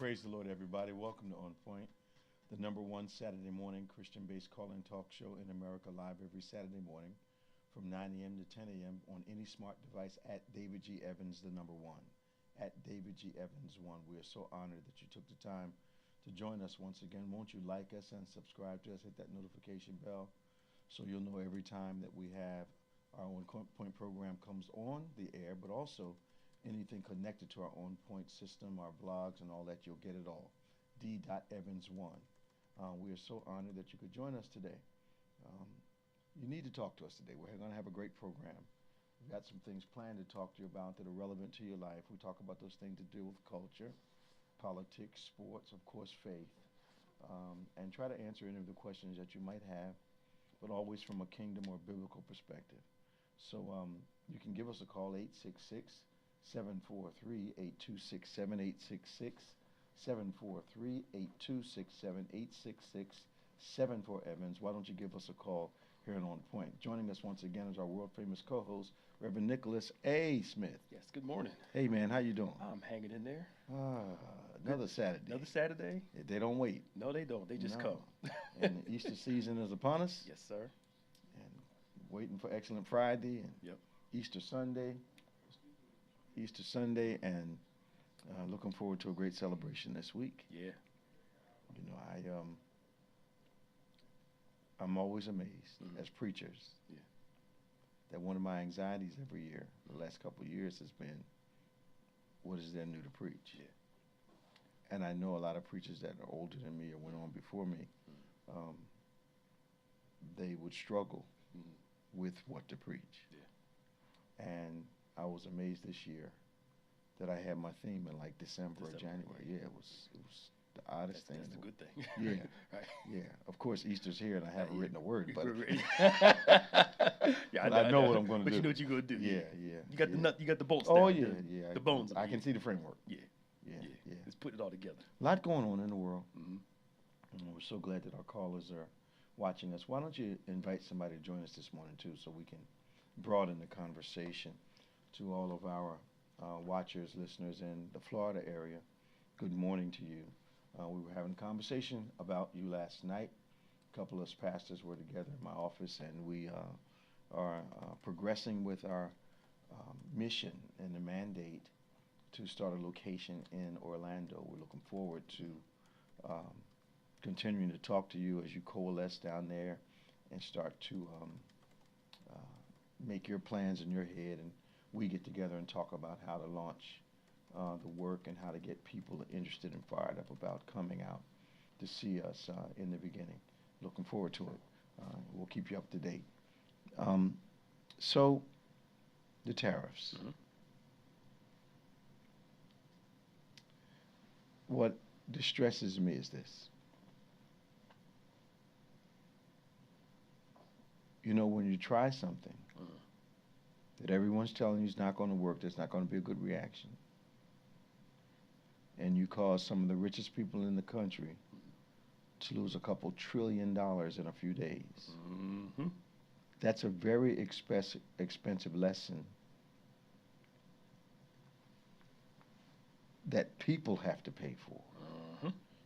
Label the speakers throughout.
Speaker 1: Praise the Lord, everybody. Welcome to On Point, the #1 Saturday morning Christian-based call-in talk show in America, live every Saturday morning from 9 a.m. to 10 a.m. on any smart device at David G. Evans, the #1. At David G. Evans 1. We are so honored that you took the time to join us once again. Won't you like us and subscribe to us? Hit that notification bell so you'll know every time that we have our On Point program comes on the air, but also anything connected to our On Point system, our blogs, and all that, you'll get it all. D.Evans1. We are so honored that you could join us today. You need to talk to us today. We're going to have a great program. We've got some things planned to talk to you about that are relevant to your life. We talk about those things to do with culture, politics, sports, of course, faith, and try to answer any of the questions that you might have, but always from a kingdom or biblical perspective. So you can give us a call, 866-743-8267-866-743-8267-866-74 Evans. Why don't you give us a call here in On Point? Joining us once again is our world-famous co-host, Reverend Nicholas A. Smith.
Speaker 2: Yes, good morning.
Speaker 1: Hey, man, how you doing?
Speaker 2: I'm hanging in there.
Speaker 1: Another Saturday.
Speaker 2: Another Saturday?
Speaker 1: They don't wait.
Speaker 2: No, they don't. They just come.
Speaker 1: And the Easter season is upon us.
Speaker 2: Yes, sir.
Speaker 1: And waiting for Excellent Friday and
Speaker 2: Yep.
Speaker 1: Easter Sunday, and looking forward to a great celebration this week.
Speaker 2: Yeah.
Speaker 1: You know, I'm always amazed as preachers that one of my anxieties every year, the last couple of years, has been, what is there new to preach?
Speaker 2: Yeah.
Speaker 1: And I know a lot of preachers that are older than me or went on before me, they would struggle with what to preach.
Speaker 2: Yeah.
Speaker 1: And I was amazed this year that I had my theme in like December or January. Yeah, it was the oddest thing.
Speaker 2: That's a good thing.
Speaker 1: Yeah.
Speaker 2: Right.
Speaker 1: Yeah. Of course, Easter's here and I haven't written a word, but
Speaker 2: yeah,
Speaker 1: I know what I'm going to do.
Speaker 2: But you know what you're going to do.
Speaker 1: Yeah.
Speaker 2: You got the nut. You got the bolts.
Speaker 1: Oh,
Speaker 2: down,
Speaker 1: yeah.
Speaker 2: The bones.
Speaker 1: I can see the framework.
Speaker 2: Yeah. Let's put it all together.
Speaker 1: A lot going on in the world.
Speaker 2: Mm-hmm.
Speaker 1: And we're so glad that our callers are watching us. Why don't you invite somebody to join us this morning, too, so we can broaden the conversation to all of our watchers, listeners in the Florida area. Good morning to you. We were having a conversation about you last night. A couple of us pastors were together in my office, and we are progressing with our mission and the mandate to start a location in Orlando. We're looking forward to continuing to talk to you as you coalesce down there and start to make your plans in your head, and we get together and talk about how to launch the work and how to get people interested and fired up about coming out to see us in the beginning. Looking forward to it. We'll keep you up to date. So, the tariffs.
Speaker 2: Mm-hmm.
Speaker 1: What distresses me is this. You know, when you try something that everyone's telling you is not going to work, there's not going to be a good reaction, and you cause some of the richest people in the country to lose a couple $1 trillion in a few days.
Speaker 2: Mm-hmm.
Speaker 1: That's a very expensive lesson that people have to pay for.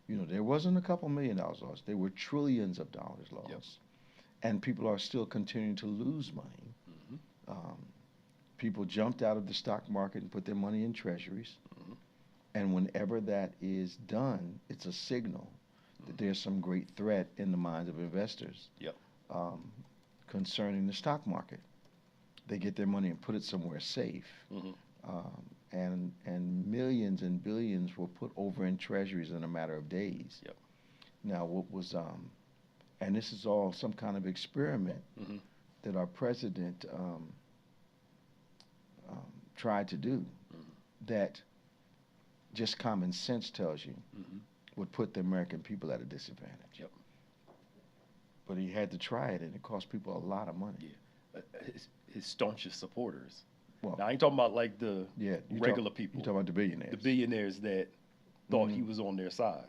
Speaker 1: You know, there wasn't a couple $1 million lost. There were trillions of dollars lost.
Speaker 2: Yep.
Speaker 1: And people are still continuing to lose money. People jumped out of the stock market and put their money in treasuries. And whenever that is done, it's a signal that there's some great threat in the minds of investors concerning the stock market. They get their money and put it somewhere safe. And millions and billions were put over in treasuries in a matter of days.
Speaker 2: Yep.
Speaker 1: Now, what was, and this is all some kind of experiment that our president tried to do that just common sense tells you would put the American people at a disadvantage.
Speaker 2: Yep.
Speaker 1: But he had to try it, and it cost people a lot of money.
Speaker 2: Yeah. His staunchest supporters.
Speaker 1: Well,
Speaker 2: now, I ain't talking about like the regular people.
Speaker 1: You're talking about the billionaires.
Speaker 2: The billionaires that thought he was on their side.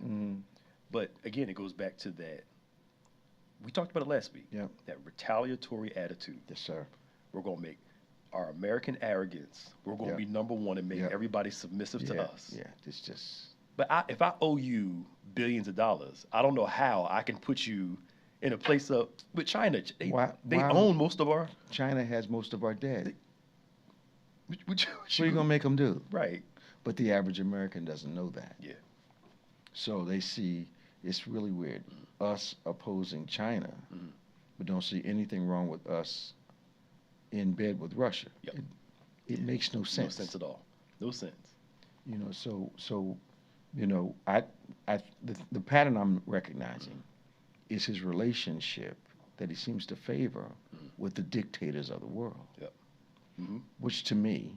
Speaker 2: But again, it goes back to that. We talked about it last week.
Speaker 1: Yep.
Speaker 2: That retaliatory attitude.
Speaker 1: Yes, sir.
Speaker 2: We're going to make our American arrogance. We're going to be #1 and make everybody submissive to us.
Speaker 1: Yeah, it's just
Speaker 2: But if I owe you billions of dollars, I don't know how I can put you in a place of with China. They own most of our.
Speaker 1: China has most of our debt.
Speaker 2: What
Speaker 1: are you gonna make them do?
Speaker 2: Right.
Speaker 1: But the average American doesn't know that.
Speaker 2: Yeah.
Speaker 1: So they see it's really weird. Us opposing China, but don't see anything wrong with us in bed with Russia.
Speaker 2: Yep.
Speaker 1: It makes no sense.
Speaker 2: No sense at all. No sense.
Speaker 1: You know, so you know, the pattern I'm recognizing is his relationship that he seems to favor with the dictators of the world.
Speaker 2: Yep.
Speaker 1: Which to me,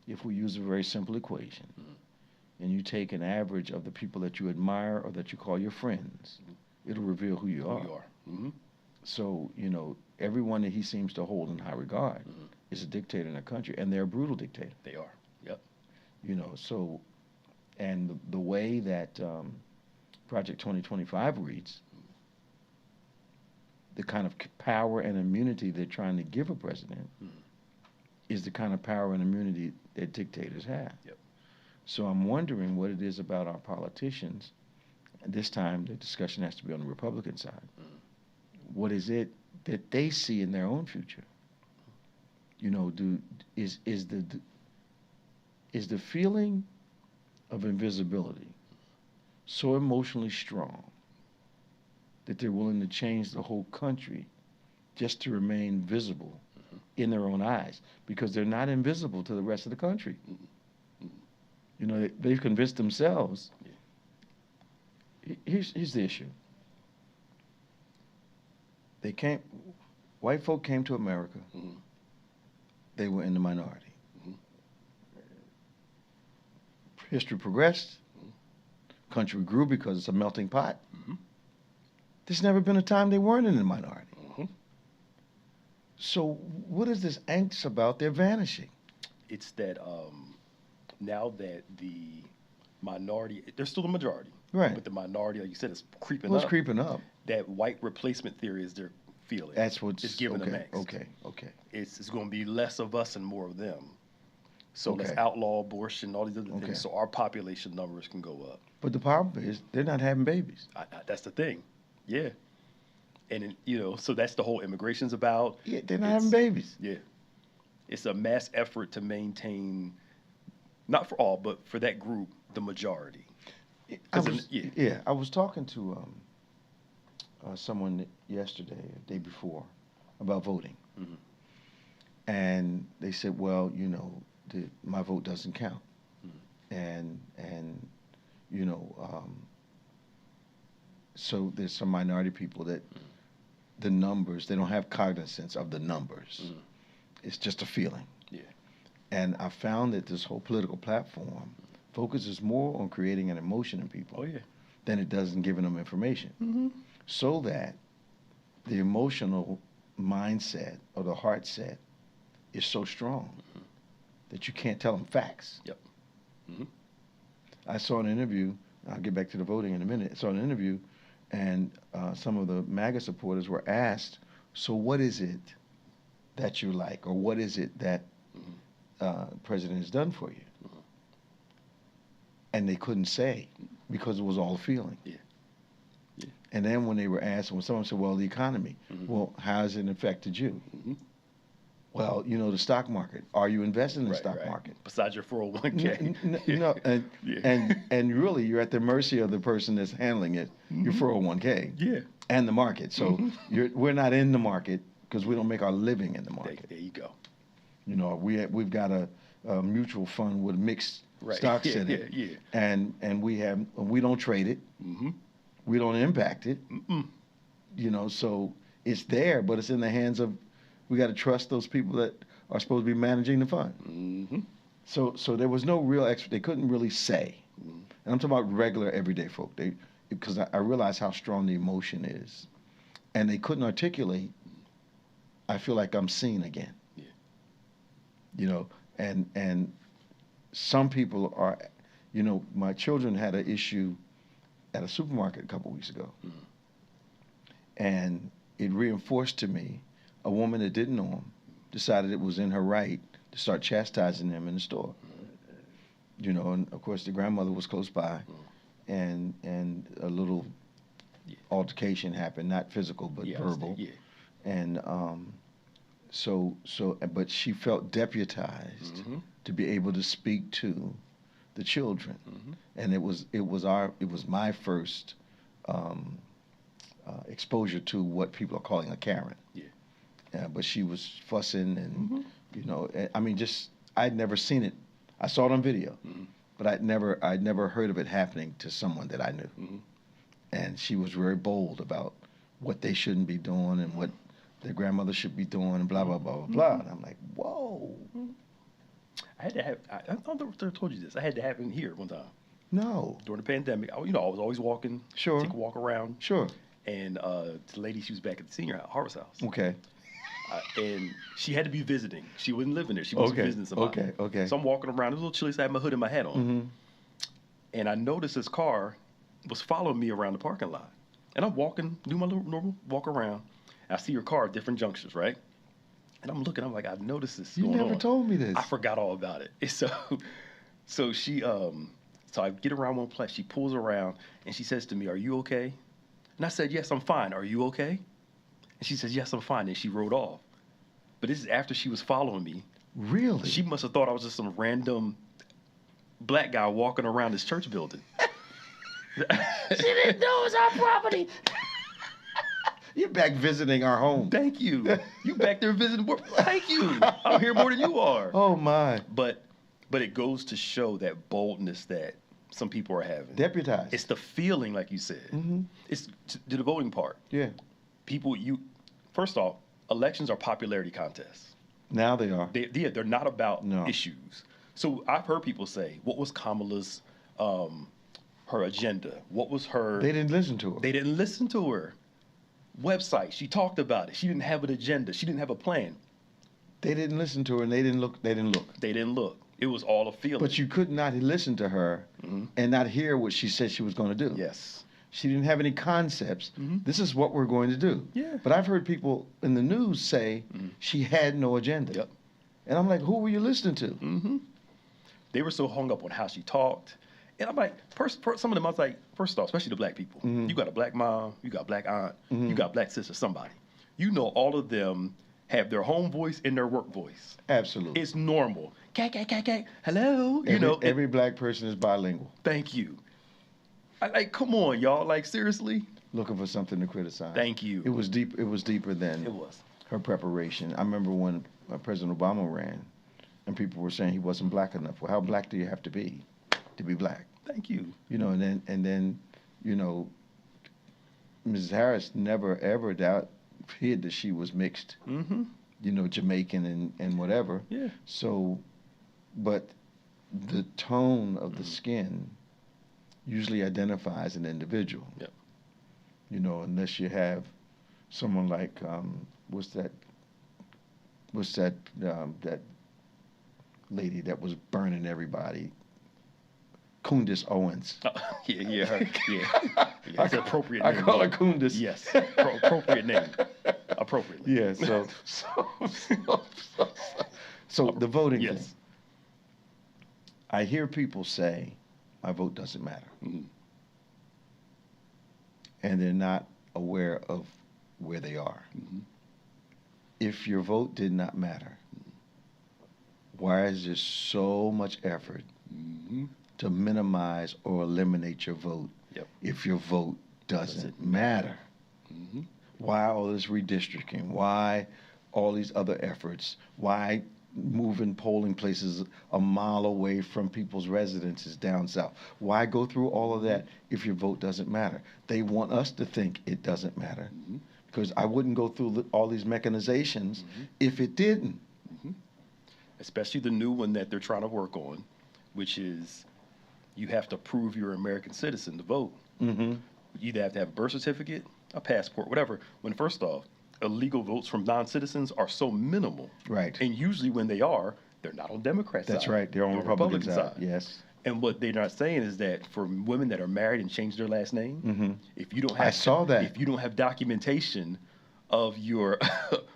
Speaker 1: if we use a very simple equation, and you take an average of the people that you admire or that you call your friends, it'll reveal who you are. So, you know, everyone that he seems to hold in high regard is a dictator in a country, and they're a brutal dictator.
Speaker 2: They are. Yep.
Speaker 1: You know, so, and the way that Project 2025 reads, the kind of power and immunity they're trying to give a president is the kind of power and immunity that dictators have.
Speaker 2: Yep.
Speaker 1: So I'm wondering what it is about our politicians, and this time the discussion has to be on the Republican side. What is it that they see in their own future? You know, is the feeling of invisibility so emotionally strong that they're willing to change the whole country just to remain visible in their own eyes, because they're not invisible to the rest of the country. You know, they've convinced themselves. Here's the issue. White folk came to America. They were in the minority. History progressed. Country grew because it's a melting pot. There's never been a time they weren't in the minority. So what is this angst about their vanishing?
Speaker 2: It's that now that the minority, they're still the majority.
Speaker 1: Right.
Speaker 2: But the minority, like you said, is creeping
Speaker 1: up.
Speaker 2: It's
Speaker 1: creeping up.
Speaker 2: That white replacement theory is they're feeling.
Speaker 1: That's what's
Speaker 2: giving them angst.
Speaker 1: Okay.
Speaker 2: It's going to be less of us and more of them. So let's outlaw abortion, all these other things, so our population numbers can go up.
Speaker 1: But the problem is they're not having babies.
Speaker 2: That's the thing. Yeah. And, you know, so that's the whole immigration's about.
Speaker 1: Yeah, they're not having babies.
Speaker 2: Yeah. It's a mass effort to maintain, not for all, but for that group, the majority.
Speaker 1: I was talking to someone yesterday, the day before, about voting. And they said, well, you know, my vote doesn't count. And you know, so there's some minority people that the numbers, they don't have cognizance of the numbers. It's just a feeling.
Speaker 2: Yeah.
Speaker 1: And I found that this whole political platform focuses more on creating an emotion in people than it does in giving them information. So that the emotional mindset or the heart set is so strong that you can't tell them facts.
Speaker 2: Yep.
Speaker 1: I saw an interview, I'll get back to the voting in a minute. I saw an interview, and some of the MAGA supporters were asked, so what is it that you like, or what is it that the president has done for you? And they couldn't say, because it was all feeling. And then when they were asked, when someone said, well, the economy, well, how has it affected you? Well, you know, the stock market. Are you investing in the stock market?
Speaker 2: Besides your 401k.
Speaker 1: No, and really, you're at the mercy of the person that's handling it, your 401k, and the market. So we're not in the market because we don't make our living in the market.
Speaker 2: There you go.
Speaker 1: You know, we've got a mutual fund with mixed stocks in it, and we don't trade it, we don't impact it. You know, so it's there, but it's in the hands of. We got to trust those people that are supposed to be managing the fund. So there was no real they couldn't really say. And I'm talking about regular, everyday folk. Because I realized how strong the emotion is. And they couldn't articulate, I feel like I'm seen again. You know, and some people are, you know, my children had an issue at a supermarket a couple weeks ago. And it reinforced to me, a woman that didn't know him decided it was in her right to start chastising him in the store. you know, and of course the grandmother was close by, and a little altercation happened, not physical but verbal, and but she felt deputized to be able to speak to the children, and it was my first exposure to what people are calling a Karen. But she was fussing and you know, I mean, just I'd never seen it. I saw it on video, but I'd never heard of it happening to someone that I knew. And she was very bold about what they shouldn't be doing and what their grandmother should be doing, and blah blah blah blah blah. And I'm like, whoa.
Speaker 2: I had to have. I thought I told you this. I had to happen here one time.
Speaker 1: No.
Speaker 2: During the pandemic, I was always walking.
Speaker 1: Sure.
Speaker 2: Take a walk around.
Speaker 1: Sure.
Speaker 2: And the lady, she was back at the senior Harvest House.
Speaker 1: Okay.
Speaker 2: And she had to be visiting. She wasn't living there. She was visiting somebody.
Speaker 1: Okay.
Speaker 2: So I'm walking around. It was a little chilly, so I had my hood and my hat on. And I noticed this car was following me around the parking lot. And I'm walking, do my little normal walk around. I see her car at different junctures, right? And I'm looking, I'm like, I've noticed this going on.
Speaker 1: You never told me this.
Speaker 2: I forgot all about it. And so she, so I get around one place, she pulls around, and she says to me, "Are you okay?" And I said, "Yes, I'm fine. Are you okay?" And she says, "Yes, I'm fine." And she rode off. But this is after she was following me.
Speaker 1: Really?
Speaker 2: She must have thought I was just some random black guy walking around this church building.
Speaker 1: She didn't know it was our property. You're back visiting our home.
Speaker 2: Thank you. You back there visiting. Thank you. I'm here more than you are.
Speaker 1: Oh my.
Speaker 2: But it goes to show that boldness that some people are having.
Speaker 1: Deputized.
Speaker 2: It's the feeling, like you said. It's the voting part.
Speaker 1: Yeah.
Speaker 2: People, first off, elections are popularity contests.
Speaker 1: Now they are.
Speaker 2: They're not about issues. So I've heard people say, what was Kamala's her agenda? What was her?
Speaker 1: They didn't listen to her.
Speaker 2: They didn't listen to her. Website, she talked about it. She didn't have an agenda. She didn't have a plan.
Speaker 1: They didn't listen to her, and they didn't look. They didn't look. It was all a feeling. But you could not listen to her and not hear what she said she was going to do.
Speaker 2: Yes.
Speaker 1: She didn't have any concepts. This is what we're going to do.
Speaker 2: Yeah.
Speaker 1: But I've heard people in the news say she had no agenda.
Speaker 2: Yep.
Speaker 1: And I'm like, who were you listening to?
Speaker 2: They were so hung up on how she talked. And I'm like, some of them, I was like, first off, especially the black people, you got a black mom, you got a black aunt, you got a black sister, somebody. You know, all of them have their home voice and their work voice.
Speaker 1: Absolutely.
Speaker 2: It's normal. Hello.
Speaker 1: Every black person is bilingual.
Speaker 2: Thank you. Come on, y'all. Like, seriously?
Speaker 1: Looking for something to criticize.
Speaker 2: Thank you.
Speaker 1: It was deep. It was deeper than her preparation. I remember when President Obama ran, and people were saying he wasn't black enough. Well, how black do you have to be black?
Speaker 2: Thank you.
Speaker 1: You know, and then, you know, Mrs. Harris never ever hid that she was mixed. You know, Jamaican and whatever.
Speaker 2: Yeah.
Speaker 1: So, but the tone of the skin usually identifies an individual.
Speaker 2: Yep.
Speaker 1: You know, unless you have someone like what's that lady that was burning everybody? Kundis Owens.
Speaker 2: Her. That's an appropriate name.
Speaker 1: I call her Kundis.
Speaker 2: Yes. Appropriate name. Appropriately.
Speaker 1: Yeah. So the voting thing. I hear people say, "My vote doesn't matter," and they're not aware of where they are. If your vote did not matter, why is there so much effort to minimize or eliminate your vote if your vote doesn't matter? Why all this redistricting? Why all these other efforts? Why moving polling places a mile away from people's residences down south? Why go through all of that if your vote doesn't matter? They want us to think it doesn't matter, because I wouldn't go through all these mechanizations if it didn't.
Speaker 2: Especially the new one that they're trying to work on, which is you have to prove you're an American citizen to vote. You either have to have a birth certificate, a passport, whatever. When first off, illegal votes from non-citizens are so minimal.
Speaker 1: Right.
Speaker 2: And usually when they are, they're not on Democrats'
Speaker 1: That's
Speaker 2: side.
Speaker 1: right. They're on Republican side. Yes.
Speaker 2: And what they're not saying is that for women that are married and change their last name, if you don't have if you don't have documentation of your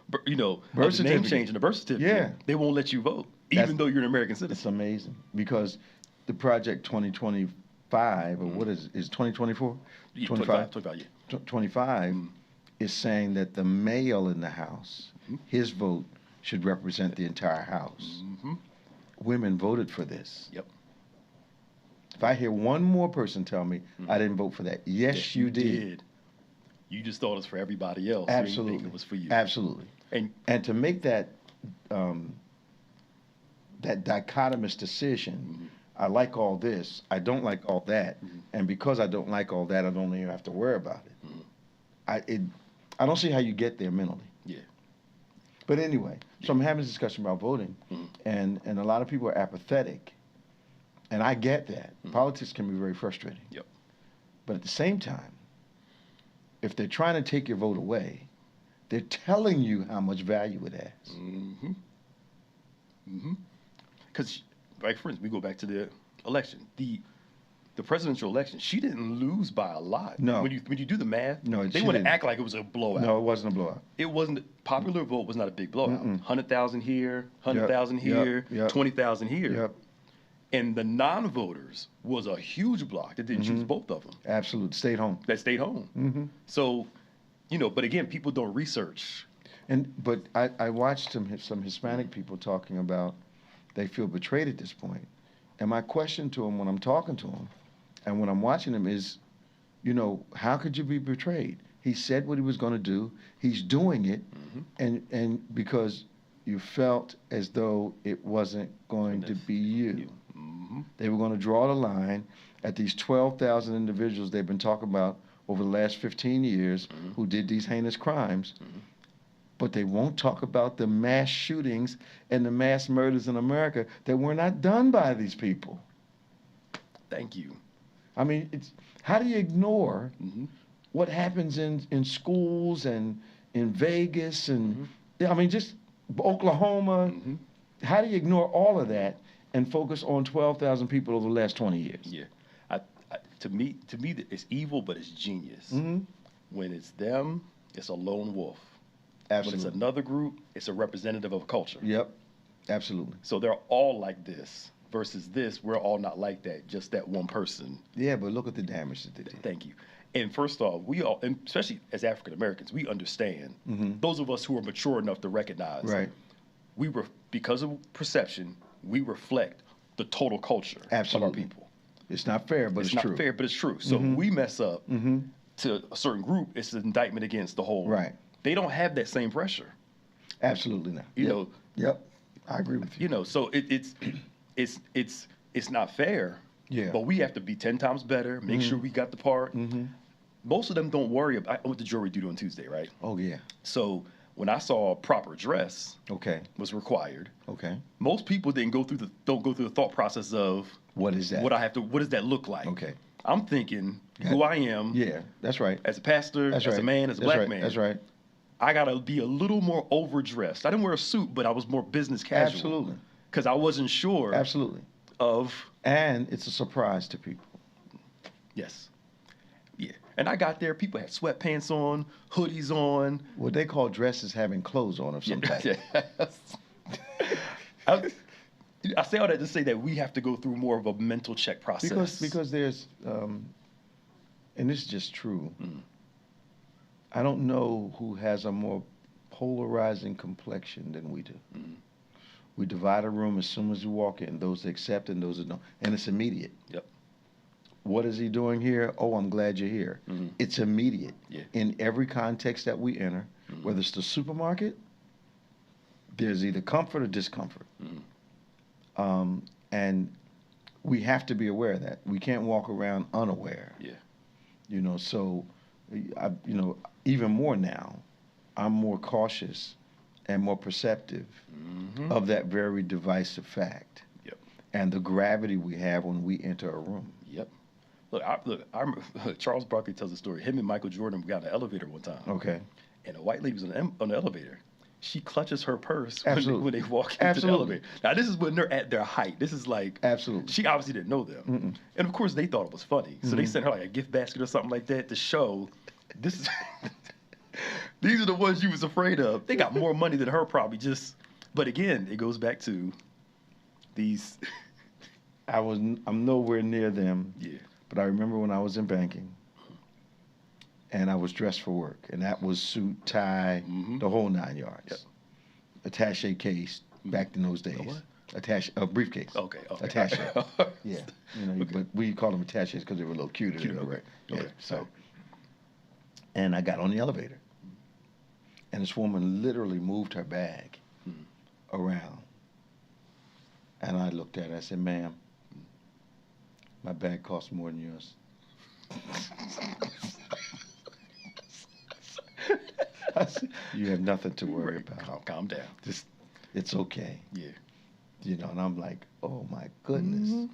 Speaker 2: birth certificate, name change in the birth certificate, they won't let you vote, even though you're an American citizen.
Speaker 1: It's amazing, because the Project 2025, or what is 2024?
Speaker 2: Yeah, 25, yeah.
Speaker 1: 25 is saying that the male in the House, his vote should represent the entire House. Women voted for this.
Speaker 2: Yep.
Speaker 1: If I hear one more person tell me I didn't vote for that, yes, you did.
Speaker 2: You just thought it was for everybody else.
Speaker 1: Absolutely.
Speaker 2: You didn't think it was for you.
Speaker 1: Absolutely. And to make that that dichotomous decision, I like all this, I don't like all that, and because I don't like all that, I don't even have to worry about it. I don't see how you get there mentally.
Speaker 2: Yeah.
Speaker 1: But anyway, so I'm having a discussion about voting, and a lot of people are apathetic, and I get that. Politics can be very frustrating.
Speaker 2: Yep.
Speaker 1: But at the same time, if they're trying to take your vote away, they're telling you how much value it has.
Speaker 2: Because, like, for instance, we go back to the election. The presidential election, she didn't lose by a lot.
Speaker 1: No.
Speaker 2: When you do the math,
Speaker 1: No,
Speaker 2: they
Speaker 1: she
Speaker 2: want to
Speaker 1: didn't.
Speaker 2: act like it was a blowout.
Speaker 1: No, it wasn't a blowout.
Speaker 2: It wasn't. Popular vote was not a big blowout. 100,000 here, 100,000 here, 20,000 here.
Speaker 1: Yep.
Speaker 2: And the non-voters was a huge block that didn't choose both of them.
Speaker 1: Absolutely. Stayed home.
Speaker 2: That stayed home. So, but again, people don't research.
Speaker 1: But I watched some Hispanic people talking about they feel betrayed at this point. And my question to them when I'm talking to them and when I'm watching them is, how could you be betrayed? He said what he was going to do. He's doing it. And because you felt as though it wasn't going to be you. They were going to draw the line at these 12,000 individuals they've been talking about over the last 15 years who did these heinous crimes. But they won't talk about the mass shootings and the mass murders in America that were not done by these people.
Speaker 2: Thank you.
Speaker 1: I mean, how do you ignore what happens in schools and in Vegas and, just Oklahoma? How do you ignore all of that and focus on 12,000 people over the last 20 years?
Speaker 2: Yeah. To me, it's evil, but it's genius. When it's them, it's a lone wolf.
Speaker 1: Absolutely.
Speaker 2: When it's another group, it's a representative of a culture.
Speaker 1: Yep, absolutely.
Speaker 2: So they're all like this versus this, we're all not like that, just that one person.
Speaker 1: Yeah, but look at the damage that they did.
Speaker 2: Thank you. And first off, we all, and especially as African Americans, we understand, those of us who are mature enough to recognize, because of perception, we reflect the total culture of our people.
Speaker 1: It's not fair, but it's true.
Speaker 2: It's not fair, but it's true. So we mess up to a certain group, it's an indictment against the whole.
Speaker 1: Right.
Speaker 2: They don't have that same pressure.
Speaker 1: Absolutely not. Yep. I agree with you.
Speaker 2: So it's not fair.
Speaker 1: Yeah.
Speaker 2: But we have to be 10 times better, make sure we got the part. Most of them don't worry about. I went to jury duty on Tuesday, right?
Speaker 1: Oh, yeah.
Speaker 2: So when I saw proper dress was required, most people don't go through the thought process of
Speaker 1: what is that?
Speaker 2: What does that look like?
Speaker 1: Okay.
Speaker 2: I'm thinking who I am.
Speaker 1: Yeah, that's right.
Speaker 2: As a pastor, as a man, as a black man.
Speaker 1: That's right.
Speaker 2: I gotta be a little more overdressed. I didn't wear a suit, but I was more business casual.
Speaker 1: Absolutely.
Speaker 2: Because I wasn't sure.
Speaker 1: Absolutely. And it's a surprise to people.
Speaker 2: Yes. Yeah. And I got there, people had sweatpants on, hoodies on.
Speaker 1: What they call dresses having clothes on of some type.
Speaker 2: I say all that to say that we have to go through more of a mental check process.
Speaker 1: Because there's, and this is just true, I don't know who has a more polarizing complexion than we do. We divide a room as soon as we walk in, those that accept and those that don't. And it's immediate.
Speaker 2: Yep.
Speaker 1: What is he doing here? Oh, I'm glad you're here. It's immediate.
Speaker 2: Yeah.
Speaker 1: In every context that we enter, whether it's the supermarket, there's either comfort or discomfort. And we have to be aware of that. We can't walk around unaware.
Speaker 2: Yeah.
Speaker 1: So, even more now, I'm more cautious and more perceptive of that very divisive fact.
Speaker 2: Yep.
Speaker 1: And the gravity we have when we enter a room.
Speaker 2: Yep. I remember Charles Barkley tells a story. Him and Michael Jordan got in an elevator one time.
Speaker 1: Okay.
Speaker 2: And a white lady was on the elevator. She clutches her purse when they walk into
Speaker 1: Absolutely.
Speaker 2: the elevator. Now, this is when they're at their height. This is like...
Speaker 1: Absolutely.
Speaker 2: She obviously didn't know them. And, of course, they thought it was funny. So they sent her like a gift basket or something like that to show this is... These are the ones you was afraid of. They got more money than her probably just... But, again, it goes back to these...
Speaker 1: I'm nowhere near them.
Speaker 2: Yeah.
Speaker 1: But I remember when I was in banking, and I was dressed for work, and that was suit, tie, the whole 9 yards.
Speaker 2: Yep.
Speaker 1: Attaché case back in those days. A briefcase.
Speaker 2: Okay.
Speaker 1: Attaché. Yeah. You know,
Speaker 2: Okay.
Speaker 1: but we call them attachés because they were a little cuter. Right?
Speaker 2: Okay.
Speaker 1: Yeah. So, and I got on the elevator, and this woman literally moved her bag around, and I looked at her. I said, "Ma'am, my bag costs more than yours." I said, "You have nothing to worry about.
Speaker 2: Calm down.
Speaker 1: Just, it's okay."
Speaker 2: Yeah.
Speaker 1: You know, and I'm like, "Oh my goodness!"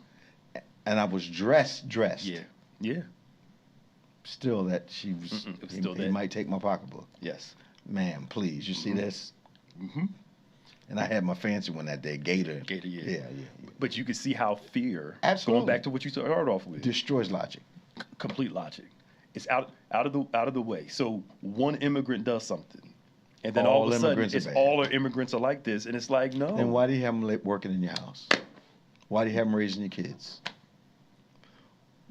Speaker 1: And I was dressed.
Speaker 2: Yeah. Yeah.
Speaker 1: Still, that she was.
Speaker 2: It was still
Speaker 1: he
Speaker 2: there.
Speaker 1: might take my pocketbook.
Speaker 2: Yes.
Speaker 1: Ma'am, please. You see this? And I had my fancy one that day, Gator.
Speaker 2: Gator, yeah.
Speaker 1: Yeah.
Speaker 2: But you can see how fear,
Speaker 1: Absolutely,
Speaker 2: going back to what you started off with,
Speaker 1: destroys logic.
Speaker 2: Complete logic. It's out of the way. So one immigrant does something, and then all of a sudden, it's all our immigrants are like this, and it's like, no.
Speaker 1: Then why do you have them working in your house? Why do you have them raising your kids?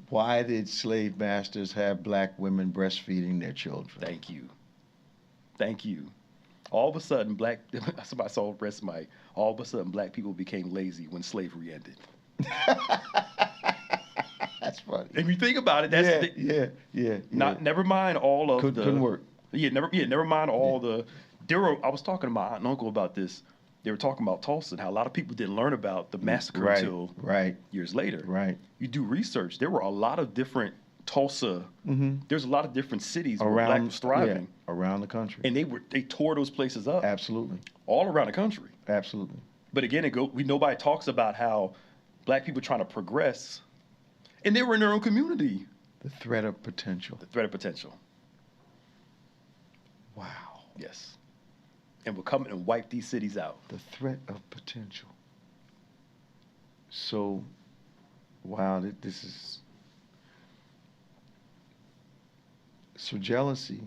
Speaker 1: Why did slave masters have black women breastfeeding their children?
Speaker 2: Thank you. All of a sudden, somebody saw breast mic. All of a sudden, black people became lazy when slavery ended.
Speaker 1: That's funny.
Speaker 2: If you think about it,
Speaker 1: yeah.
Speaker 2: Never mind all of
Speaker 1: couldn't work.
Speaker 2: Never mind all the. I was talking to my aunt and uncle about this. They were talking about Tulsa and how a lot of people didn't learn about the massacre until years later.
Speaker 1: Right.
Speaker 2: You do research. There were a lot of different Tulsa. There's a lot of different cities where black was thriving
Speaker 1: around the country,
Speaker 2: and they tore those places up.
Speaker 1: Absolutely.
Speaker 2: All around the country.
Speaker 1: Absolutely.
Speaker 2: But again, nobody talks about how black people trying to progress, and they were in their own community.
Speaker 1: The threat of potential. Wow.
Speaker 2: Yes. And we'll come and wipe these cities out.
Speaker 1: The threat of potential. So, wow, this is... So jealousy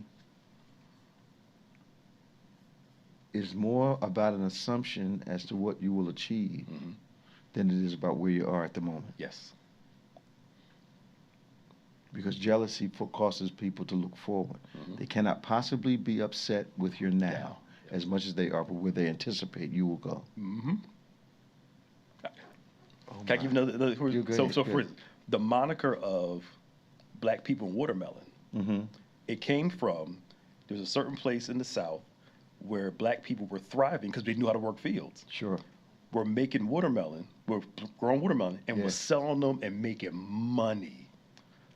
Speaker 1: is more about an assumption as to what you will achieve than it is about where you are at the moment.
Speaker 2: Yes.
Speaker 1: Because jealousy causes people to look forward. They cannot possibly be upset with your now as much as they are where they anticipate you will go.
Speaker 2: Can I give you another for instance, the moniker of black people in watermelon, it came from, there's a certain place in the South where black people were thriving because they knew how to work fields.
Speaker 1: Sure.
Speaker 2: We're making watermelon, we're growing watermelon, and we're selling them and making money.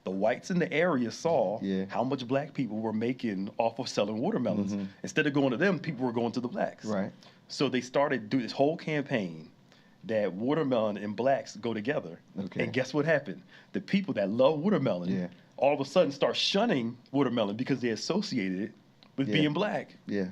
Speaker 2: The whites in the area saw how much black people were making off of selling watermelons. Instead of going to them, people were going to the blacks.
Speaker 1: Right.
Speaker 2: So they started doing this whole campaign that watermelon and blacks go together.
Speaker 1: Okay.
Speaker 2: And guess what happened? The people that love watermelon all of a sudden start shunning watermelon because they associated it with being black.
Speaker 1: Yeah.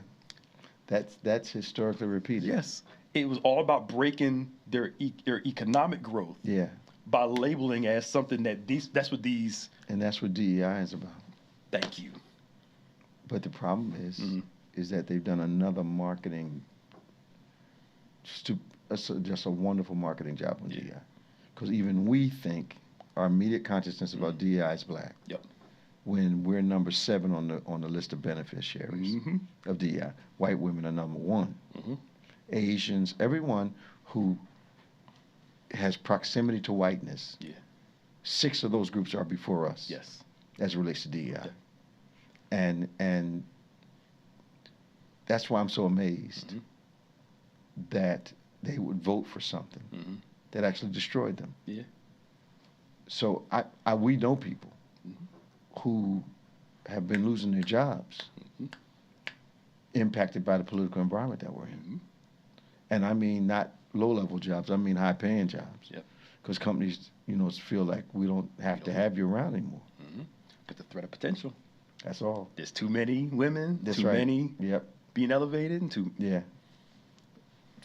Speaker 1: That's historically repeated.
Speaker 2: Yes. It was all about breaking their economic growth.
Speaker 1: Yeah.
Speaker 2: By labeling as something that's what
Speaker 1: DEI is about.
Speaker 2: Thank you.
Speaker 1: But the problem is that they've done another marketing, just a wonderful marketing job on DEI. Because even we think our immediate consciousness about DEI is black.
Speaker 2: Yep.
Speaker 1: When we're number 7 on the list of beneficiaries of DEI. White women are number 1. Asians, everyone who has proximity to whiteness. 6 of those groups are before us.
Speaker 2: Yes.
Speaker 1: As it relates to DEI. And that's why I'm so amazed that they would vote for something that actually destroyed them.
Speaker 2: Yeah.
Speaker 1: So we know people who have been losing their jobs impacted by the political environment that we're in. And I mean not low-level jobs, I mean high-paying jobs. Because companies, feel like we don't have to have you around anymore.
Speaker 2: But the threat of potential.
Speaker 1: That's all.
Speaker 2: There's too many women, many being elevated, and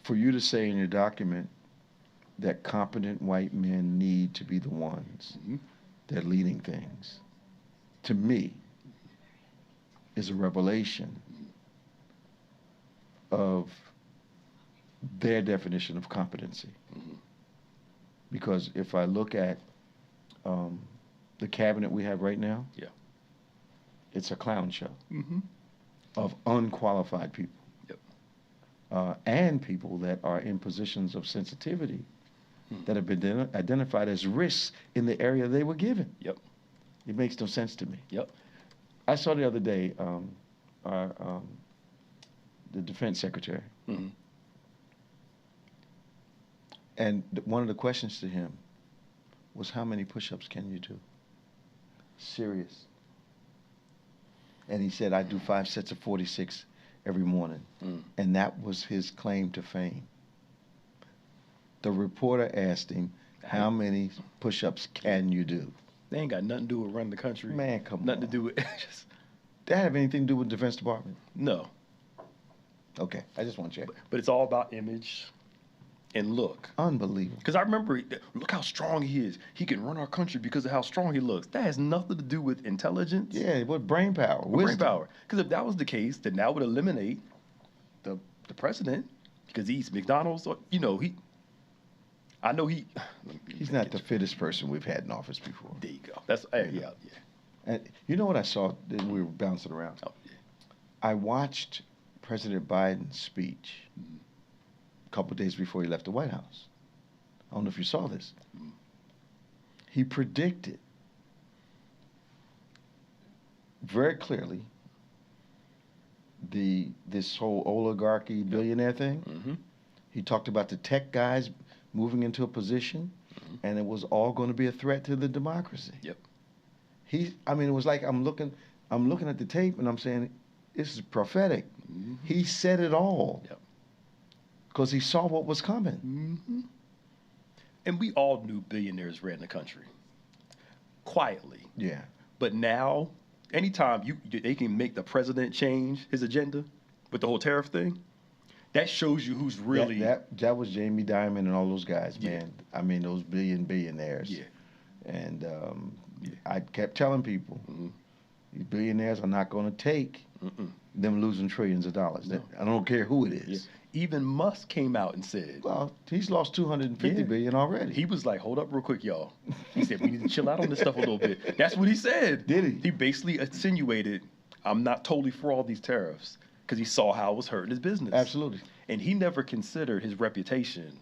Speaker 1: for you to say in your document that competent white men need to be the ones that are leading things, to me, is a revelation of their definition of competency. Because if I look at the cabinet we have right now,
Speaker 2: Yeah.
Speaker 1: it's a clown show
Speaker 2: Mm-hmm.
Speaker 1: of unqualified people.
Speaker 2: Yep.
Speaker 1: And people that are in positions of sensitivity that have been identified as risks in the area they were given.
Speaker 2: Yep.
Speaker 1: It makes no sense to me.
Speaker 2: Yep.
Speaker 1: I saw the other day the defense secretary,
Speaker 2: Mm-hmm.
Speaker 1: and one of the questions to him was, how many push-ups can you do? Serious. And he said, I do 5 sets of 46 every morning. And that was his claim to fame. The reporter asked him, how many push-ups can you do?
Speaker 2: They ain't got nothing to do with running the country.
Speaker 1: Man, come on.
Speaker 2: Nothing to do with just
Speaker 1: That have anything to do with the Defense Department?
Speaker 2: no.
Speaker 1: Okay, I just want to check.
Speaker 2: But it's all about image and look.
Speaker 1: Unbelievable.
Speaker 2: Because I remember, look how strong he is. He can run our country because of how strong he looks. That has nothing to do with intelligence.
Speaker 1: Yeah, what brain power,
Speaker 2: Brain
Speaker 1: wisdom.
Speaker 2: power. Because if that was the case, then that would eliminate the president because he eats McDonald's. Or, you know, I know he.
Speaker 1: He's not the fittest person we've had in office before.
Speaker 2: There you go. That's yeah.
Speaker 1: And you know what I saw that we were bouncing around?
Speaker 2: Oh, yeah.
Speaker 1: I watched President Biden's speech a couple of days before he left the White House. I don't know if you saw this. He predicted very clearly this whole oligarchy billionaire thing.
Speaker 2: Mm-hmm.
Speaker 1: He talked about the tech guys moving into a position, and it was all going to be a threat to the democracy.
Speaker 2: Yep.
Speaker 1: I mean, it was like I'm looking at the tape and I'm saying, this is prophetic.
Speaker 2: Mm-hmm.
Speaker 1: He said it all.
Speaker 2: Yep.
Speaker 1: Because he saw what was coming.
Speaker 2: Mm-hmm. And we all knew billionaires ran the country quietly.
Speaker 1: Yeah.
Speaker 2: But now, anytime they can make the president change his agenda with the whole tariff thing, that shows you who's really
Speaker 1: that was Jamie Dimon and all those guys,
Speaker 2: Yeah.
Speaker 1: man. I mean, those billionaires.
Speaker 2: Yeah.
Speaker 1: And
Speaker 2: Yeah.
Speaker 1: I kept telling people, these billionaires are not going to take them losing trillions of dollars.
Speaker 2: No.
Speaker 1: I don't care who it is.
Speaker 2: Yeah. Even Musk came out and said,
Speaker 1: Well, he's lost $250 billion already.
Speaker 2: He was like, hold up real quick, y'all. He said, we need to chill out on this stuff a little bit. That's what he said.
Speaker 1: Did he?
Speaker 2: He basically insinuated, I'm not totally for all these tariffs because he saw how it was hurting his business.
Speaker 1: Absolutely.
Speaker 2: And he never considered his reputation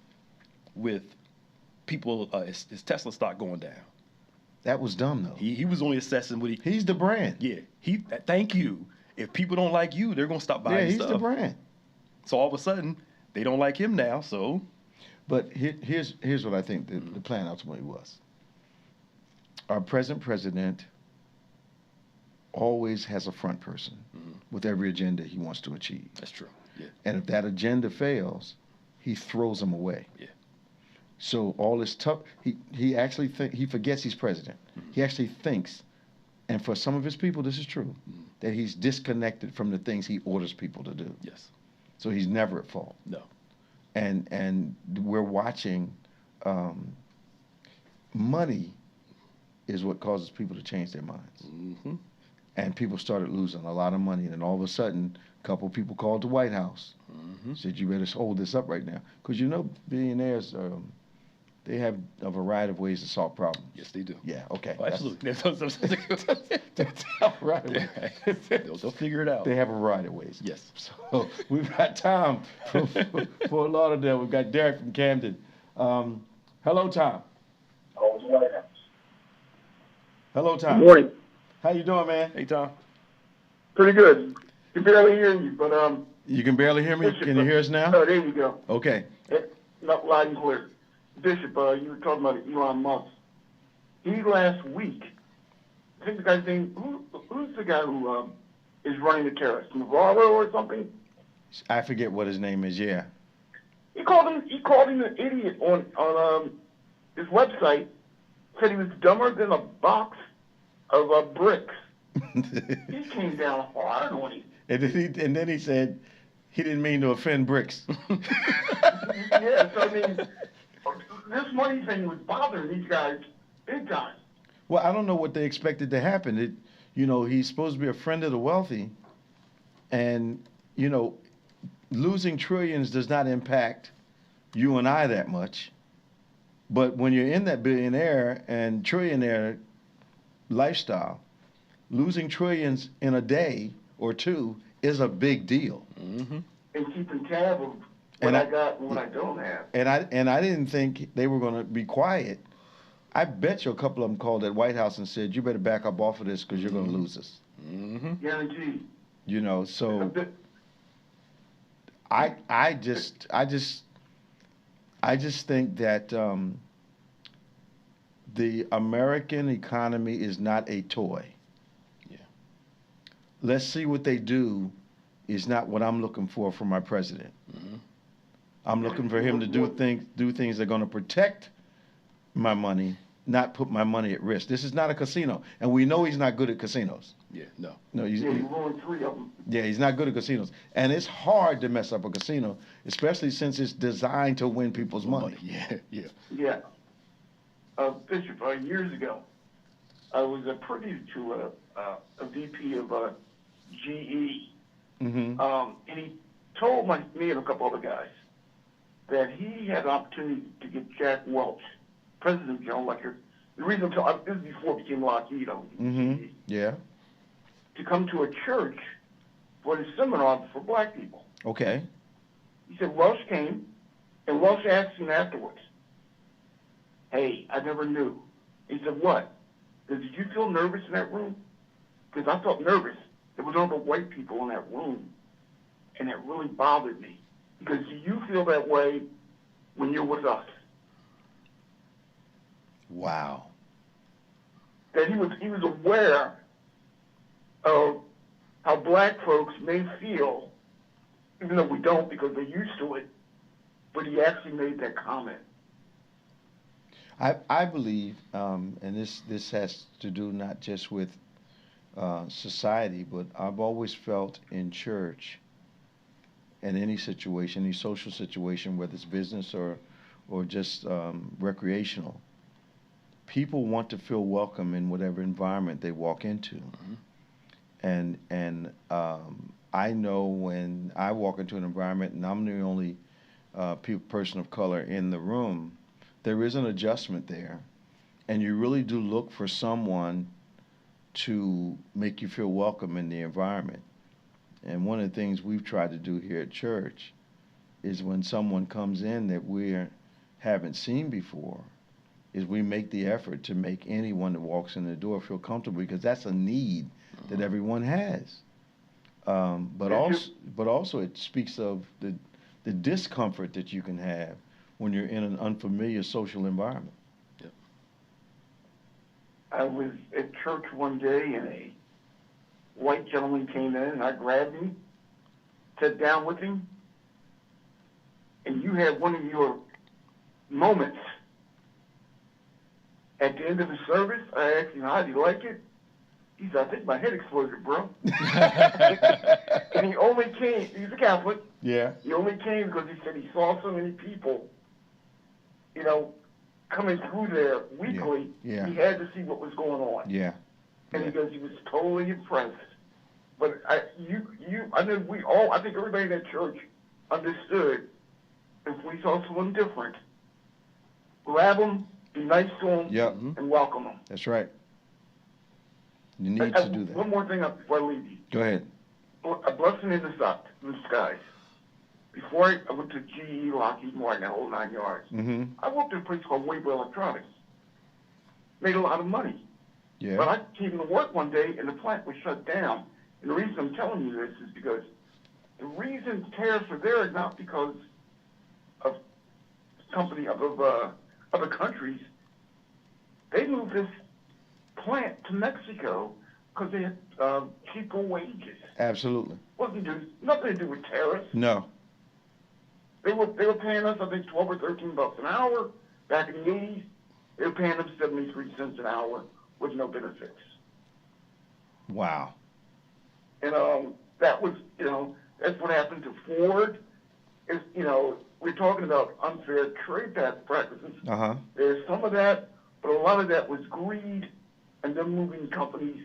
Speaker 2: with people, his Tesla stock going down.
Speaker 1: That was dumb, though.
Speaker 2: He was only assessing what
Speaker 1: He's the brand.
Speaker 2: Yeah. Thank you. If people don't like you, they're going to stop buying
Speaker 1: Yeah, he's
Speaker 2: stuff.
Speaker 1: the brand.
Speaker 2: So all of a sudden, they don't like him now, so.
Speaker 1: But here's what I think the plan ultimately was. Our present president always has a front person with every agenda he wants to achieve.
Speaker 2: That's true, yeah.
Speaker 1: And if that agenda fails, he throws them away.
Speaker 2: Yeah.
Speaker 1: So all this tough, he actually he forgets he's president. He actually thinks, and for some of his people, this is true, that he's disconnected from the things he orders people to do.
Speaker 2: Yes.
Speaker 1: So he's never at fault.
Speaker 2: No.
Speaker 1: And we're watching, money is what causes people to change their minds.
Speaker 2: Mm-hmm.
Speaker 1: And people started losing a lot of money, and then all of a sudden, a couple of people called the White House, said, you better hold this up right now. Because you know billionaires, they have a variety of ways to solve problems.
Speaker 2: Yes, they do.
Speaker 1: Yeah, okay.
Speaker 2: Oh, absolutely.
Speaker 1: Right.
Speaker 2: They'll figure it out.
Speaker 1: They have a variety of ways.
Speaker 2: Yes.
Speaker 1: So we've got Tom from Fort Lauderdale. We've got Derek from Camden. Hello, Tom. Hello, Tom.
Speaker 3: Good morning.
Speaker 1: How you doing, man?
Speaker 2: Hey, Tom.
Speaker 3: Pretty good. Can barely hear you, but
Speaker 1: You can barely hear me?
Speaker 3: Bishop,
Speaker 1: Can you hear us now?
Speaker 3: Oh, there you go.
Speaker 1: Okay.
Speaker 3: Not loud and clear. Bishop, you were talking about Elon Musk. He last week, I think the guy's name, who's the guy who is running the tariffs? Navarro or something?
Speaker 1: I forget what his name is. Yeah.
Speaker 3: He called him an idiot on his website. Said he was dumber than a box of bricks. He came down hard on him.
Speaker 1: And then he said he didn't mean to offend bricks.
Speaker 3: Yeah, so I mean, this money thing was bothering these guys big time.
Speaker 1: Well, I don't know what they expected to happen. He's supposed to be a friend of the wealthy, and losing trillions does not impact you and I that much. But when you're in that billionaire and trillionaire lifestyle, losing trillions in a day or two is a big deal.
Speaker 2: Mm-hmm.
Speaker 3: And keeping tab of what I got and what I don't have.
Speaker 1: And I didn't think they were going to be quiet. I bet you a couple of them called that White House and said, "You better back up off of this because you're going to lose us."
Speaker 2: Mm-hmm.
Speaker 3: Guaranteed.
Speaker 1: You know, so I just think that the American economy is not a toy.
Speaker 2: Yeah.
Speaker 1: Let's see what they do is not what I'm looking for from my president.
Speaker 2: Mm-hmm.
Speaker 1: I'm looking for him to do things that are going to protect my money, not put my money at risk. This is not a casino, and we know he's not good at casinos.
Speaker 2: Yeah, no.
Speaker 1: No,
Speaker 3: he ruined 3 of them.
Speaker 1: Yeah, he's not good at casinos, and it's hard to mess up a casino, especially since it's designed to win people's money.
Speaker 2: Yeah, yeah.
Speaker 3: Yeah. Bishop, years ago, I was privy to a VP of GE,
Speaker 1: Mm-hmm.
Speaker 3: and he told me and a couple other guys that he had an opportunity to get Jack Welch, President General Electric. The reason this is before it became Lockheed,
Speaker 1: Mm-hmm. Yeah.
Speaker 3: to come to a church for the seminar for black people.
Speaker 1: Okay.
Speaker 3: He said Welch came, and Welch asked him afterwards, "Hey, I never knew." He said, "What? Did you feel nervous in that room?" Because I felt nervous. There was all the white people in that room, and it really bothered me. Because do you feel that way when you're with us?
Speaker 1: Wow.
Speaker 3: That he was aware of how black folks may feel, even though we don't because they're used to it, but he actually made that comment.
Speaker 1: I believe, and this has to do not just with society, but I've always felt in church, in any situation, any social situation, whether it's business or just recreational, people want to feel welcome in whatever environment they walk into. Mm-hmm. And I know when I walk into an environment and I'm the only person of color in the room, there is an adjustment there, and you really do look for someone to make you feel welcome in the environment. And one of the things we've tried to do here at church is when someone comes in that we haven't seen before, is we make the effort to make anyone that walks in the door feel comfortable, because that's a need that everyone has. But also it speaks of the discomfort that you can have when you're in an unfamiliar social environment.
Speaker 2: Yep.
Speaker 3: I was at church one day and a white gentleman came in and I grabbed him, sat down with him, and you had one of your moments. At the end of the service, I asked him, "How do you like it?" He said, "I think my head exploded, bro." And he only came, he's a Catholic.
Speaker 1: Yeah.
Speaker 3: He only came because he said he saw so many people, coming through there weekly.
Speaker 1: Yeah.
Speaker 3: He had to see what was going on.
Speaker 1: Yeah.
Speaker 3: And because he was totally impressed. But I think everybody in that church understood if we saw someone different, grab them, be nice to them,
Speaker 1: Yep.
Speaker 3: and welcome them.
Speaker 1: That's right. You need to do that.
Speaker 3: One more thing before I leave you.
Speaker 1: Go ahead.
Speaker 3: A blessing in disguise. Before I went to GE, Lockheed Martin, that whole 9 yards,
Speaker 1: Mm-hmm.
Speaker 3: I worked at a place called Weber Electronics. Made a lot of money.
Speaker 1: Yeah.
Speaker 3: But I came to work one day and the plant was shut down. And the reason I'm telling you this is because the reason tariffs are there is not because of other countries. They moved this plant to Mexico because they had cheaper wages.
Speaker 1: Absolutely.
Speaker 3: Nothing to do with tariffs.
Speaker 1: No.
Speaker 3: They were paying us, I think, $12 or $13 an hour back in the 80s. They were paying them 73 cents an hour with no benefits.
Speaker 1: Wow.
Speaker 3: And that was, that's what happened to Ford. We're talking about unfair trade practices.
Speaker 1: Uh-huh.
Speaker 3: There's some of that, but a lot of that was greed and them moving companies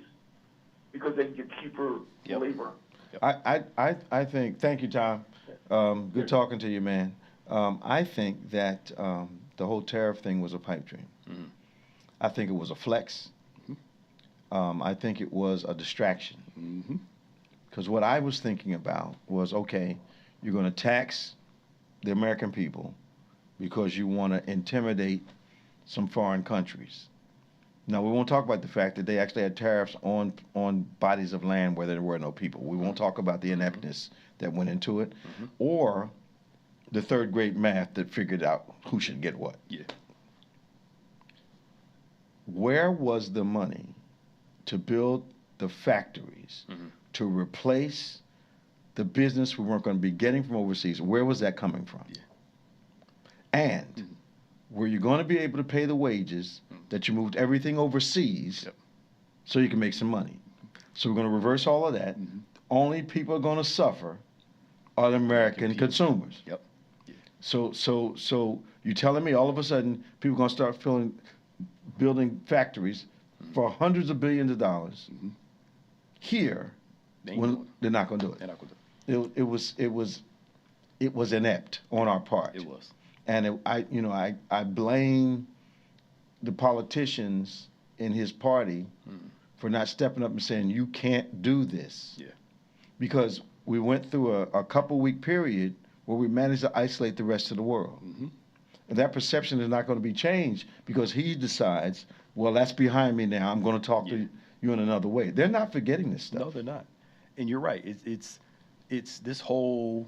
Speaker 3: because they get cheaper labor.
Speaker 1: I think, thank you, Tom. Good talking to you, man. I think that the whole tariff thing was a pipe dream.
Speaker 2: Mm-hmm.
Speaker 1: I think it was a flex. I think it was a distraction. Because what I was thinking about was, okay, you're going to tax the American people because you want to intimidate some foreign countries. Now, we won't talk about the fact that they actually had tariffs on bodies of land where there were no people. We won't talk about the ineptness that went into it, or the third grade math that figured out who should get what.
Speaker 2: Yeah.
Speaker 1: Where was the money to build the factories to replace the business we weren't going to be getting from overseas? Where was that coming from?
Speaker 2: Yeah.
Speaker 1: And were you going to be able to pay the wages that you moved everything overseas so you can make some money? So we're going to reverse all of that. Only people are going to suffer are the American consumers.
Speaker 2: Yep. Yeah.
Speaker 1: So you're telling me all of a sudden people are going to start building factories for hundreds of billions of dollars here when they're not going to do it.
Speaker 2: They're not going to do it.
Speaker 1: It was inept on our part.
Speaker 2: It was.
Speaker 1: And I blame the politicians in his party for not stepping up and saying, you can't do this.
Speaker 2: Yeah.
Speaker 1: Because we went through a couple-week period where we managed to isolate the rest of the world. And that perception is not going to be changed because he decides, well, that's behind me now. I'm going to talk to you in another way. They're not forgetting this stuff.
Speaker 2: No, they're not. And you're right. It's this whole,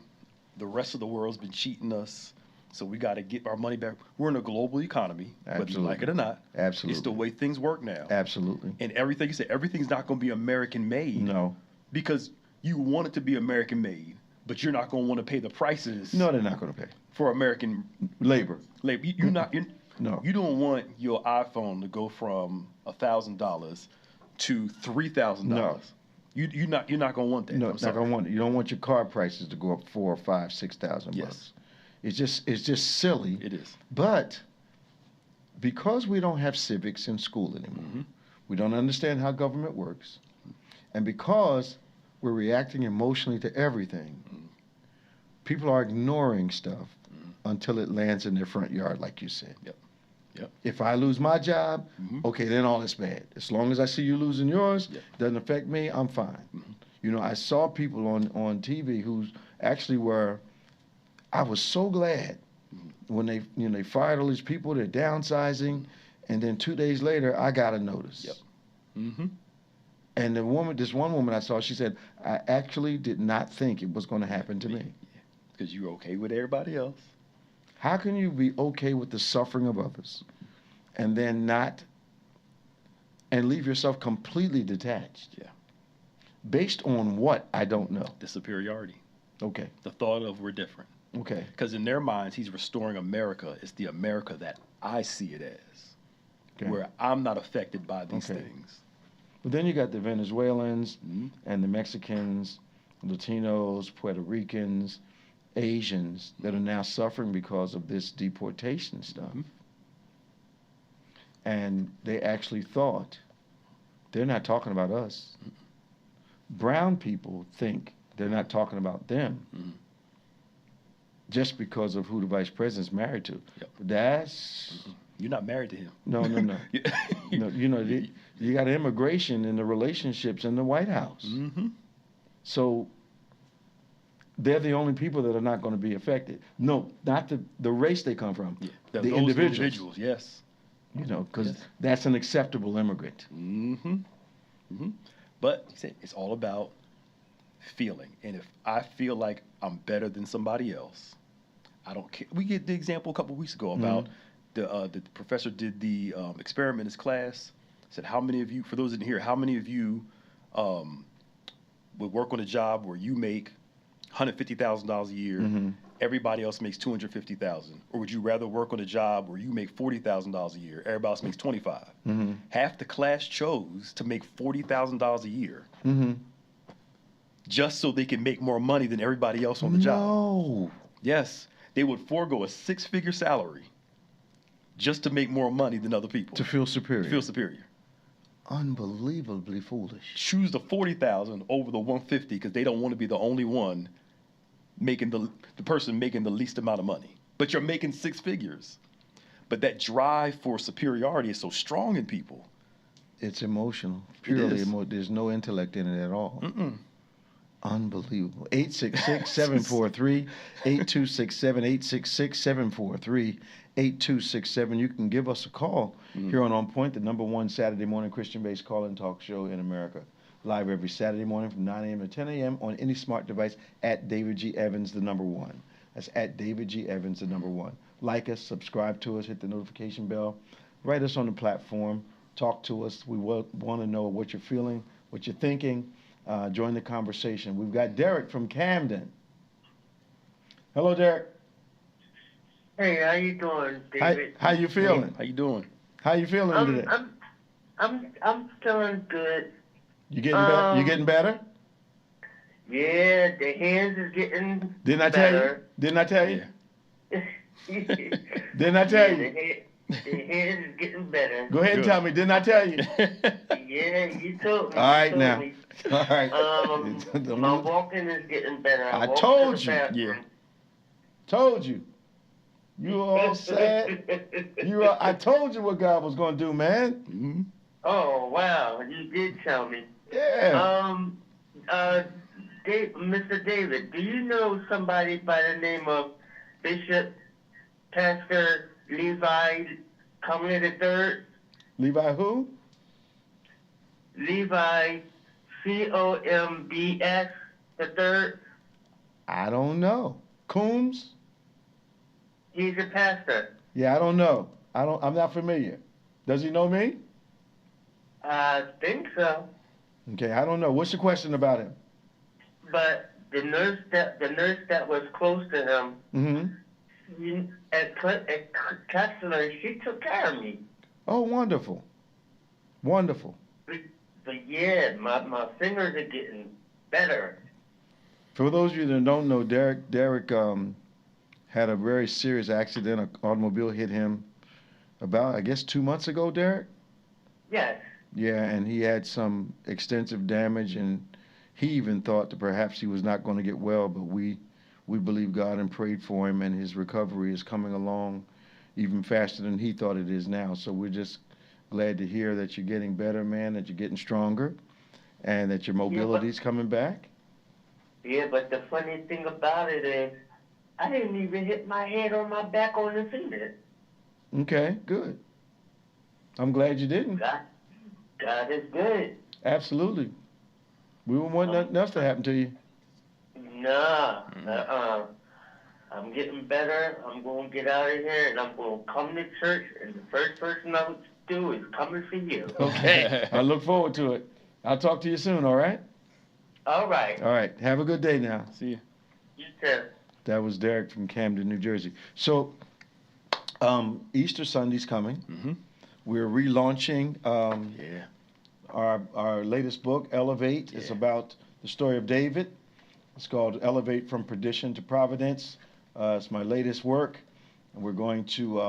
Speaker 2: the rest of the world's been cheating us, so we got to get our money back. We're in a global economy, whether you like it or not.
Speaker 1: Absolutely.
Speaker 2: It's the way things work now.
Speaker 1: Absolutely.
Speaker 2: And everything you say, everything's not going to be American made.
Speaker 1: No.
Speaker 2: Because you want it to be American made, but you're not going to want to pay the prices.
Speaker 1: No, they're not going to pay.
Speaker 2: For American
Speaker 1: labor.
Speaker 2: You're not.
Speaker 1: No.
Speaker 2: You don't want your iPhone to go from $1,000 to $3,000.
Speaker 1: No.
Speaker 2: You're not going to want that.
Speaker 1: No, not going to want it. You don't want your car prices to go up $4,000 or $5,000, $6,000 bucks. It's just silly.
Speaker 2: It is.
Speaker 1: But because we don't have civics in school anymore, we don't understand how government works, and because we're reacting emotionally to everything, people are ignoring stuff until it lands in their front yard, like you said.
Speaker 2: Yep.
Speaker 1: If I lose my job, okay, then all is bad. As long as I see you losing yours, doesn't affect me, I'm fine. I saw people on TV who actually were, I was so glad when they fired all these people, they're downsizing, and then 2 days later, I got a notice. And this one woman I saw, she said, I actually did not think it was going to happen to me.
Speaker 2: Because you're okay with everybody else.
Speaker 1: How can you be okay with the suffering of others and then and leave yourself completely detached?
Speaker 2: Yeah.
Speaker 1: Based on what? I don't know.
Speaker 2: The superiority.
Speaker 1: Okay.
Speaker 2: The thought of we're different.
Speaker 1: Okay.
Speaker 2: Because in their minds, he's restoring America. It's the America that I see it as, where I'm not affected by these things.
Speaker 1: But then you got the Venezuelans and the Mexicans, Latinos, Puerto Ricans, Asians that are now suffering because of this deportation stuff. And they actually thought, they're not talking about us. Brown people think they're not talking about them just because of who the vice president's married to. That's...
Speaker 2: You're not married to him.
Speaker 1: No. No, you got immigration and the relationships in the White House. So they're the only people that are not going to be affected. No, not the race they come from. The individuals.
Speaker 2: Yes.
Speaker 1: Because that's an acceptable immigrant.
Speaker 2: But he said it's all about feeling. And if I feel like I'm better than somebody else, I don't care. We get the example a couple weeks ago about the professor did the experiment in his class. Said, how many of you, for those in here, how many of you would work on a job where you make $150,000 a year, everybody else makes $250,000, or would you rather work on a job where you make $40,000 a year, everybody else makes $25,000? Half the class chose to make $40,000 a year, just so they can make more money than everybody else on the job.
Speaker 1: No.
Speaker 2: Yes, they would forego a 6-figure salary just to make more money than other people.
Speaker 1: To feel superior. Unbelievably foolish.
Speaker 2: Choose the $40,000 over the $150,000 because they don't want to be the only one making the person making the least amount of money. But you're making 6 figures. But that drive for superiority is so strong in people.
Speaker 1: It's emotional, purely
Speaker 2: is.
Speaker 1: There's no intellect in it at all. Unbelievable. 866-743-8267, 866-743-8267. You can give us a call here on Point, the number one Saturday morning Christian-based call-in talk show in America. Live every Saturday morning from 9 a.m. to 10 a.m. on any smart device at David G. Evans, the number one. That's at David G. Evans, the number one. Like us, subscribe to us, hit the notification bell, write us on the platform, talk to us. We want to know what you're feeling, what you're thinking. Join the conversation. We've got Derek from Camden. Hello, Derek.
Speaker 4: Hey, how you doing, David?
Speaker 1: How you feeling?
Speaker 2: Hey, how you doing?
Speaker 1: How you feeling today?
Speaker 4: I'm feeling good.
Speaker 1: You getting better? You getting better?
Speaker 4: Yeah, the hands is getting
Speaker 1: Didn't I
Speaker 4: better.
Speaker 1: tell you? Didn't I tell you?
Speaker 4: Yeah.
Speaker 1: Didn't I tell you?
Speaker 4: The hands is getting better.
Speaker 1: Go ahead and tell me. Didn't I tell you?
Speaker 4: Yeah, you told me.
Speaker 1: All right
Speaker 4: you told
Speaker 1: now.
Speaker 4: me.
Speaker 1: All right.
Speaker 4: My walking is getting better.
Speaker 1: I
Speaker 4: walk
Speaker 1: told
Speaker 4: to the
Speaker 1: you.
Speaker 4: bathroom.
Speaker 2: Yeah.
Speaker 1: Told you. You were all sad. I told you what God was going to do, man.
Speaker 4: Oh, wow. You did tell me.
Speaker 1: Yeah.
Speaker 4: Mr. David, do you know somebody by the name of Bishop Pastor Levi Comley III?
Speaker 1: Levi who?
Speaker 4: Levi Combs III.
Speaker 1: I don't know. Coombs?
Speaker 4: He's a pastor.
Speaker 1: Yeah, I don't know. I'm not familiar. Does he know me?
Speaker 4: I think so.
Speaker 1: Okay, I don't know. What's your question about him?
Speaker 4: But the nurse that was close to him at Kessler, she took care of me.
Speaker 1: Oh, wonderful. Wonderful.
Speaker 4: But yeah, my fingers are getting better.
Speaker 1: For those of you that don't know, Derek had a very serious accident. An automobile hit him about, I guess, 2 months ago, Derek?
Speaker 4: Yes.
Speaker 1: Yeah, and he had some extensive damage, and he even thought that perhaps he was not going to get well, but we believe God and prayed for him, and his recovery is coming along even faster than he thought it is now. So we're just glad to hear that you're getting better, man, that you're getting stronger, and that your mobility's coming back.
Speaker 4: Yeah, but the funny thing about it is, I didn't even hit my head on my back on the cement.
Speaker 1: Okay, good. I'm glad you didn't.
Speaker 4: God is good.
Speaker 1: Absolutely. We wouldn't want nothing else to happen to you.
Speaker 4: Nah, I'm getting better. I'm going to get out of here, and I'm going to come to church, and the first person I'm going to do is coming for you.
Speaker 1: Okay. I look forward to it. I'll talk to you soon, all right?
Speaker 4: All right.
Speaker 1: All right. Have a good day now.
Speaker 2: See you.
Speaker 4: You too.
Speaker 1: That was Derek from Camden, New Jersey. So, Easter Sunday's coming. We're relaunching our latest book, Elevate. It's about the story of David. It's called Elevate from Perdition to Providence. It's my latest work. And we're going to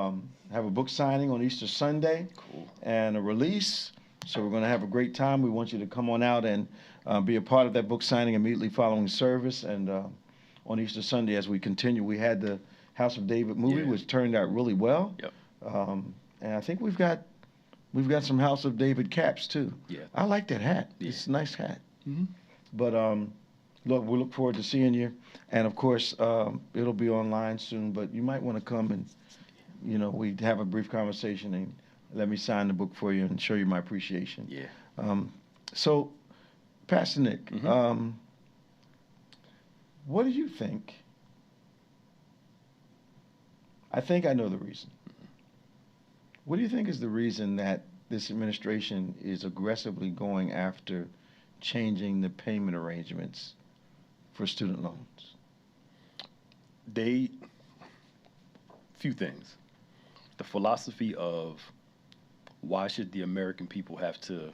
Speaker 1: have a book signing on Easter Sunday.
Speaker 2: Cool. And
Speaker 1: a release. So we're going to have a great time. We want you to come on out and be a part of that book signing immediately following service. And on Easter Sunday, as we continue, we had the House of David movie, which turned out really well.
Speaker 2: Yep.
Speaker 1: And I think we've got some House of David caps too.
Speaker 2: Yeah.
Speaker 1: I like that hat.
Speaker 2: Yeah.
Speaker 1: It's a nice hat. But look, we look forward to seeing you. And of course, it'll be online soon. But you might want to come and, we have a brief conversation and let me sign the book for you and show you my appreciation.
Speaker 2: Yeah.
Speaker 1: So, Pastor Nick, what do you think? I think I know the reason. What do you think is the reason that this administration is aggressively going after changing the payment arrangements for student loans?
Speaker 2: Few things. The philosophy of why should the American people have to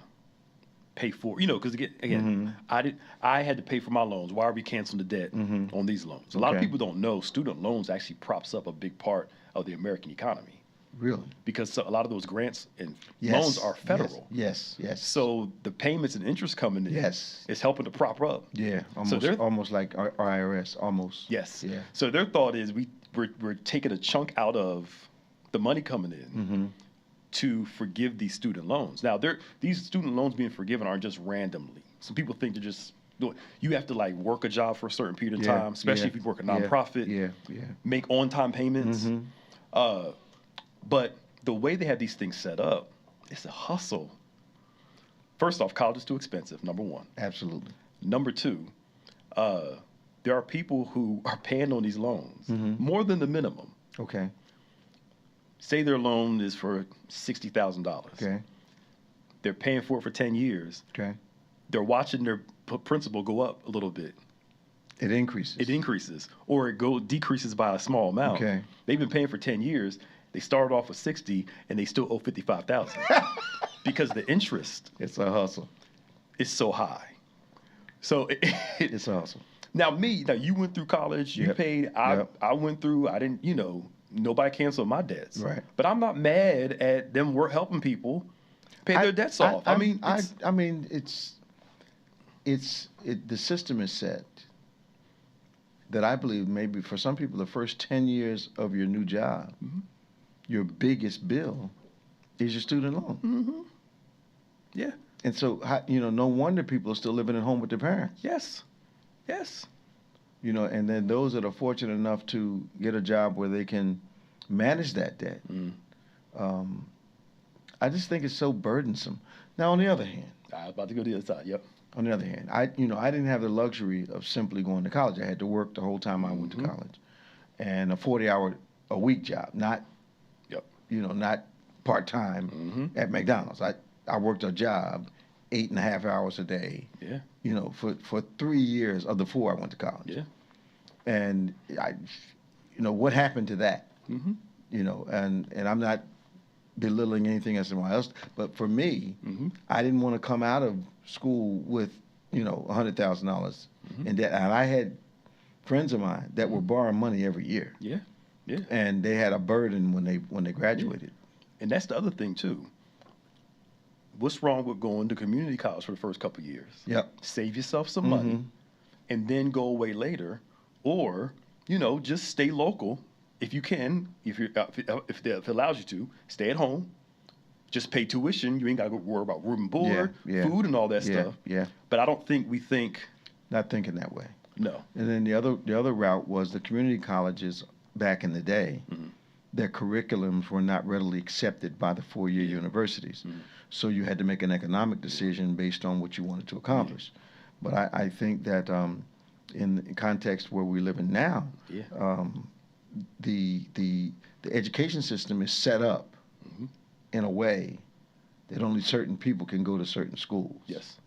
Speaker 2: pay for, because again, I had to pay for my loans. Why are we canceling the debt on these loans? A lot of people don't know student loans actually props up a big part of the American economy.
Speaker 1: Really?
Speaker 2: Because a lot of those grants and loans are federal.
Speaker 1: Yes.
Speaker 2: So the payments and interest coming in is helping to prop up.
Speaker 1: Yeah, almost like our IRS, almost.
Speaker 2: Yes.
Speaker 1: Yeah.
Speaker 2: So their thought is we're taking a chunk out of the money coming in to forgive these student loans. Now, these student loans being forgiven aren't just randomly. Some people think they're just doing. You have to like work a job for a certain period of time, especially if you work a nonprofit. Make on-time payments. But the way they have these things set up, it's a hustle. First off, college is too expensive, number one.
Speaker 1: Absolutely.
Speaker 2: Number two, there are people who are paying on these loans more than the minimum.
Speaker 1: Okay.
Speaker 2: Say their loan is for $60,000.
Speaker 1: Okay.
Speaker 2: They're paying for it for 10 years.
Speaker 1: Okay.
Speaker 2: They're watching their principal go up a little bit.
Speaker 1: It increases. Or it decreases by a small amount. Okay.
Speaker 2: They've been paying for 10 years. They started off with 60 and they still owe 55,000 because the interest.
Speaker 1: It's a hustle.
Speaker 2: Is so high. So
Speaker 1: it's a hustle.
Speaker 2: Now you went through college, you paid, I went through, I didn't, nobody canceled my debts.
Speaker 1: Right.
Speaker 2: But I'm not mad at them helping people pay their debts off.
Speaker 1: The system is set that I believe maybe for some people the first 10 years of your new job, your biggest bill is your student loan.
Speaker 2: Yeah.
Speaker 1: And so, no wonder people are still living at home with their parents.
Speaker 2: Yes.
Speaker 1: And then those that are fortunate enough to get a job where they can manage that debt. I just think it's so burdensome. Now, on the other hand,
Speaker 2: I was about to go to the other side. Yep.
Speaker 1: On the other hand, I didn't have the luxury of simply going to college. I had to work the whole time I went to college, and a 40-hour-a-week job, not, not part-time at McDonald's. I worked a job 8.5 hours a day.
Speaker 2: Yeah.
Speaker 1: For 3 years of the 4 I went to college.
Speaker 2: Yeah.
Speaker 1: And what happened to that? And I'm not belittling anything as anyone else, but for me, I didn't want to come out of school with $100,000 in debt, and I had friends of mine that were borrowing money every year.
Speaker 2: Yeah.
Speaker 1: And they had a burden when they graduated.
Speaker 2: And that's the other thing too. What's wrong with going to community college for the first couple of years?
Speaker 1: Yep.
Speaker 2: Save yourself some money, and then go away later, or just stay local if you can. If it allows you to, stay at home. Just pay tuition. You ain't got to worry about room and board, food, and all that stuff.
Speaker 1: Yeah.
Speaker 2: But I don't think we think.
Speaker 1: Not thinking that way.
Speaker 2: No.
Speaker 1: And then the other route was the community colleges back in the day. Their curriculums were not readily accepted by the four-year universities. So you had to make an economic decision based on what you wanted to accomplish. But I think that in the context where we live in now, the education system is set up in a way that only certain people can go to certain schools.
Speaker 2: Yes.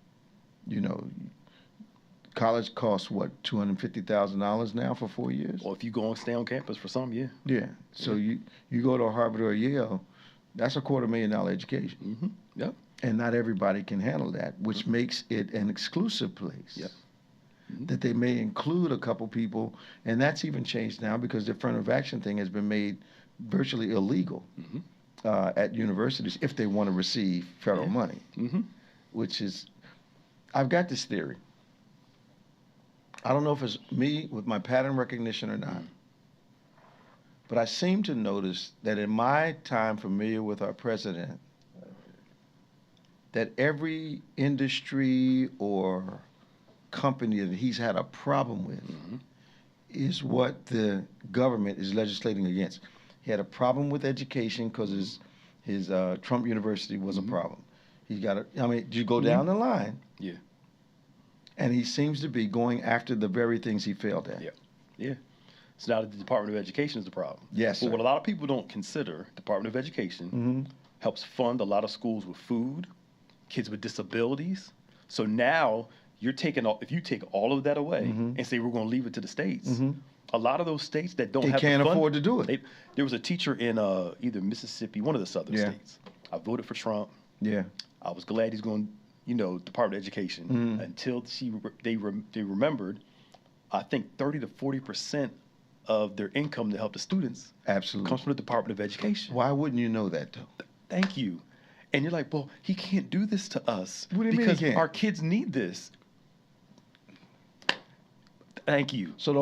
Speaker 1: College costs what, $250,000 now for 4 years?
Speaker 2: Or if you go and stay on campus for some,
Speaker 1: Yeah. So you go to Harvard or Yale, that's a $250,000 education.
Speaker 2: Yep.
Speaker 1: And not everybody can handle that, which makes it an exclusive place.
Speaker 2: Yep.
Speaker 1: That they may include a couple people, and that's even changed now because the affirmative action thing has been made virtually illegal at universities if they want to receive federal money, which is, I've got this theory. I don't know if it's me with my pattern recognition or not, but I seem to notice that in my time familiar with our president, that every industry or company that he's had a problem with is what the government is legislating against. He had a problem with education because his Trump University was a problem. He's got you go down the line.
Speaker 2: Yeah.
Speaker 1: And he seems to be going after the very things he failed at.
Speaker 2: Yeah. It's not that the Department of Education is the problem.
Speaker 1: Yes,
Speaker 2: But what a lot of people don't consider, Department of Education helps fund a lot of schools with food, kids with disabilities. So now if you take all of that away and say we're going to leave it to the states, a lot of those states that don't
Speaker 1: they
Speaker 2: have
Speaker 1: can't
Speaker 2: the fund,
Speaker 1: afford to do it.
Speaker 2: There was a teacher in either Mississippi, one of the southern states. I voted for Trump.
Speaker 1: Yeah.
Speaker 2: I was glad he's going, Department of Education until they remembered, I think 30 to 40% of their income to help the students comes from the Department of Education.
Speaker 1: Why wouldn't you know that though?
Speaker 2: Thank you. And you're like, well, he can't do this to us
Speaker 1: because
Speaker 2: our kids need this. Thank you.
Speaker 1: So the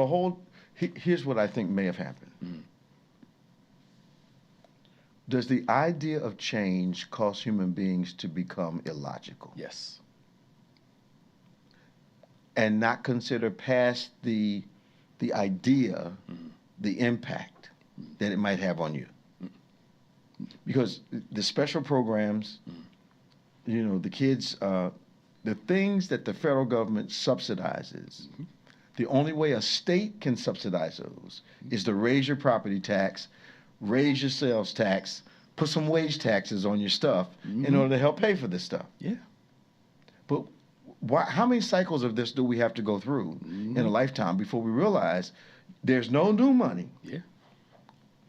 Speaker 1: whole here's what I think may have happened. Does the idea of change cause human beings to become illogical?
Speaker 2: Yes.
Speaker 1: And not consider past the idea, the impact that it might have on you? Because the special programs, the kids, the things that the federal government subsidizes, the only way a state can subsidize those is to raise your property tax, raise your sales tax, put some wage taxes on your stuff in order to help pay for this stuff.
Speaker 2: Yeah.
Speaker 1: But how many cycles of this do we have to go through in a lifetime before we realize there's no new money?
Speaker 2: Yeah.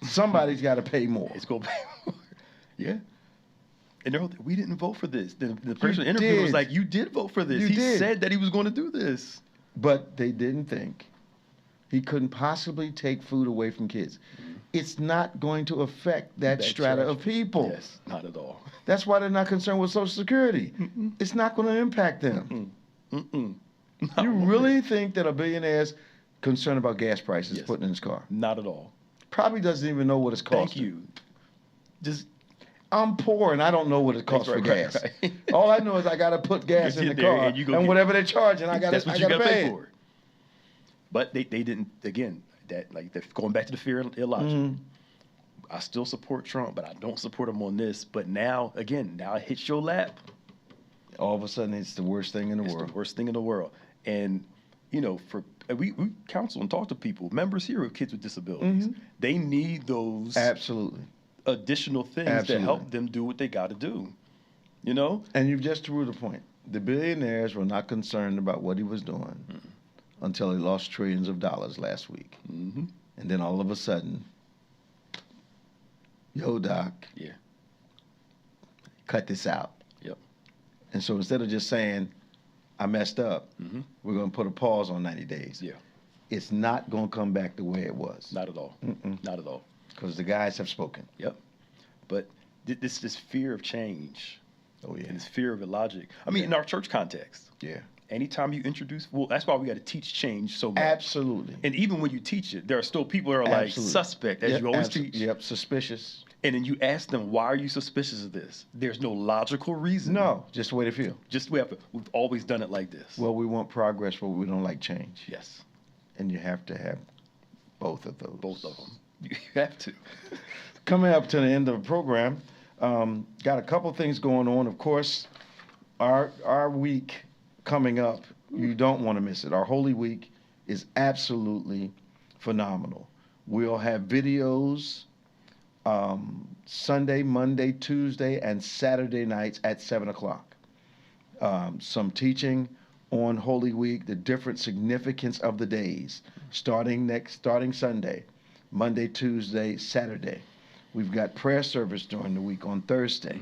Speaker 1: Somebody's got to pay more.
Speaker 2: It's going to pay more. Yeah. And we didn't vote for this. The person interviewed was like, you did vote for this. He said that he was going to do this.
Speaker 1: But they didn't think he couldn't possibly take food away from kids. It's not going to affect that strata of people.
Speaker 2: Yes, not at all.
Speaker 1: That's why they're not concerned with Social Security. It's not going to impact them. You really think that a billionaire's concerned about gas prices putting in his car?
Speaker 2: Not at all.
Speaker 1: Probably doesn't even know what it's costing.
Speaker 2: Thank you. Just
Speaker 1: I'm poor and I don't know what it costs for gas. Right. All I know is I got to put gas in the car and whatever they're charging, I got to pay for it.
Speaker 2: But they didn't, again, going back to the fear of illogic. I still support Trump, but I don't support him on this. But now it hits your lap.
Speaker 1: All of a sudden, it's the worst thing in the world.
Speaker 2: It's the worst thing in the world. And, we counsel and talk to people, members here with kids with disabilities. They need those additional things that help them do what they got to do.
Speaker 1: And you've just proved the point. The billionaires were not concerned about what he was doing until he lost trillions of dollars last week. And then all of a sudden, yo, Doc, cut this out.
Speaker 2: Yep.
Speaker 1: And so instead of just saying, I messed up, we're going to put a pause on 90 days.
Speaker 2: Yeah.
Speaker 1: It's not going to come back the way it was.
Speaker 2: Not at all. Not at all.
Speaker 1: Because the guys have spoken.
Speaker 2: Yep. But this fear of change.
Speaker 1: Oh, yeah.
Speaker 2: And this fear of illogic. I mean, in our church context.
Speaker 1: Yeah.
Speaker 2: Anytime you introduce, that's why we got to teach change so much.
Speaker 1: Absolutely.
Speaker 2: And even when you teach it, there are still people that are like suspect, as you always teach.
Speaker 1: Yep, suspicious.
Speaker 2: And then you ask them, why are you suspicious of this? There's no logical reason.
Speaker 1: No, just the way they feel.
Speaker 2: We've always done it like this.
Speaker 1: Well, we want progress, but we don't like change.
Speaker 2: Yes.
Speaker 1: And you have to have both of those.
Speaker 2: Both of them. You have to.
Speaker 1: Coming up to the end of the program, got a couple things going on. Of course, our week coming up, you don't want to miss it. Our Holy Week is absolutely phenomenal. We'll have videos Sunday, Monday, Tuesday, and Saturday nights at 7 o'clock. Some teaching on Holy Week, the different significance of the days, starting Sunday, Monday, Tuesday, Saturday. We've got prayer service during the week on Thursday.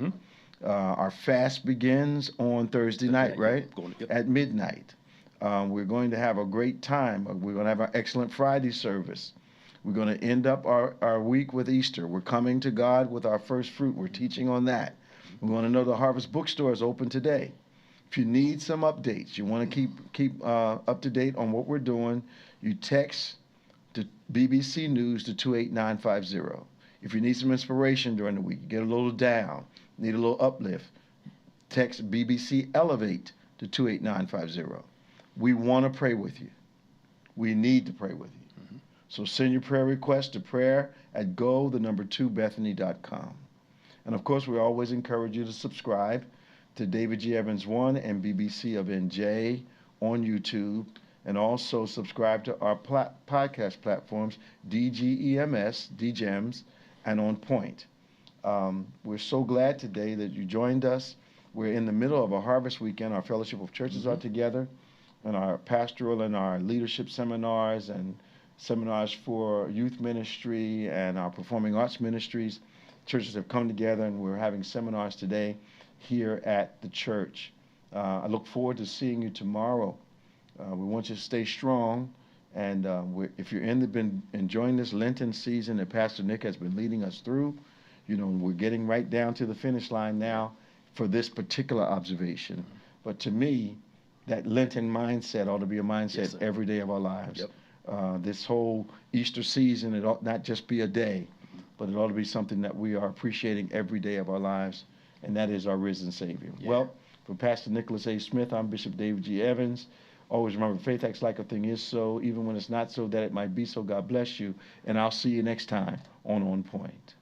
Speaker 1: Our fast begins on Thursday night, right? At midnight. We're going to have a great time. We're going to have our Excellent Friday service. We're going to end up our week with Easter. We're coming to God with our first fruit. We're teaching on that. We want to know the Harvest Bookstore is open today. If you need some updates, you want to keep up to date on what we're doing, you text to BBC News to 28950. If you need some inspiration during the week, you get a little down, need a little uplift, text BBC Elevate to 28950. We want to pray with you. We need to pray with you. So send your prayer request to prayer@go2bethany.com. And of course, we always encourage you to subscribe to David G. Evans 1 and BBC of NJ on YouTube, and also subscribe to our podcast platforms, DGEMS, DGEMS, and On Point. We're so glad today that you joined us. We're in the middle of a harvest weekend. Our fellowship of churches are together, and our pastoral and our leadership seminars and seminars for youth ministry and our performing arts ministries. Churches have come together, and we're having seminars today here at the church. I look forward to seeing you tomorrow. We want you to stay strong, and if you're been enjoying this Lenten season that Pastor Nick has been leading us through, we're getting right down to the finish line now for this particular observation. But to me, that Lenten mindset ought to be a mindset every day of our lives. This whole Easter season, it ought not just be a day, but it ought to be something that we are appreciating every day of our lives, and that is our risen Savior.
Speaker 2: Yeah.
Speaker 1: Well, for Pastor Nicholas A. Smith, I'm Bishop David G. Evans. Always remember, faith acts like a thing is so, even when it's not so, that it might be so. God bless you, and I'll see you next time on Point.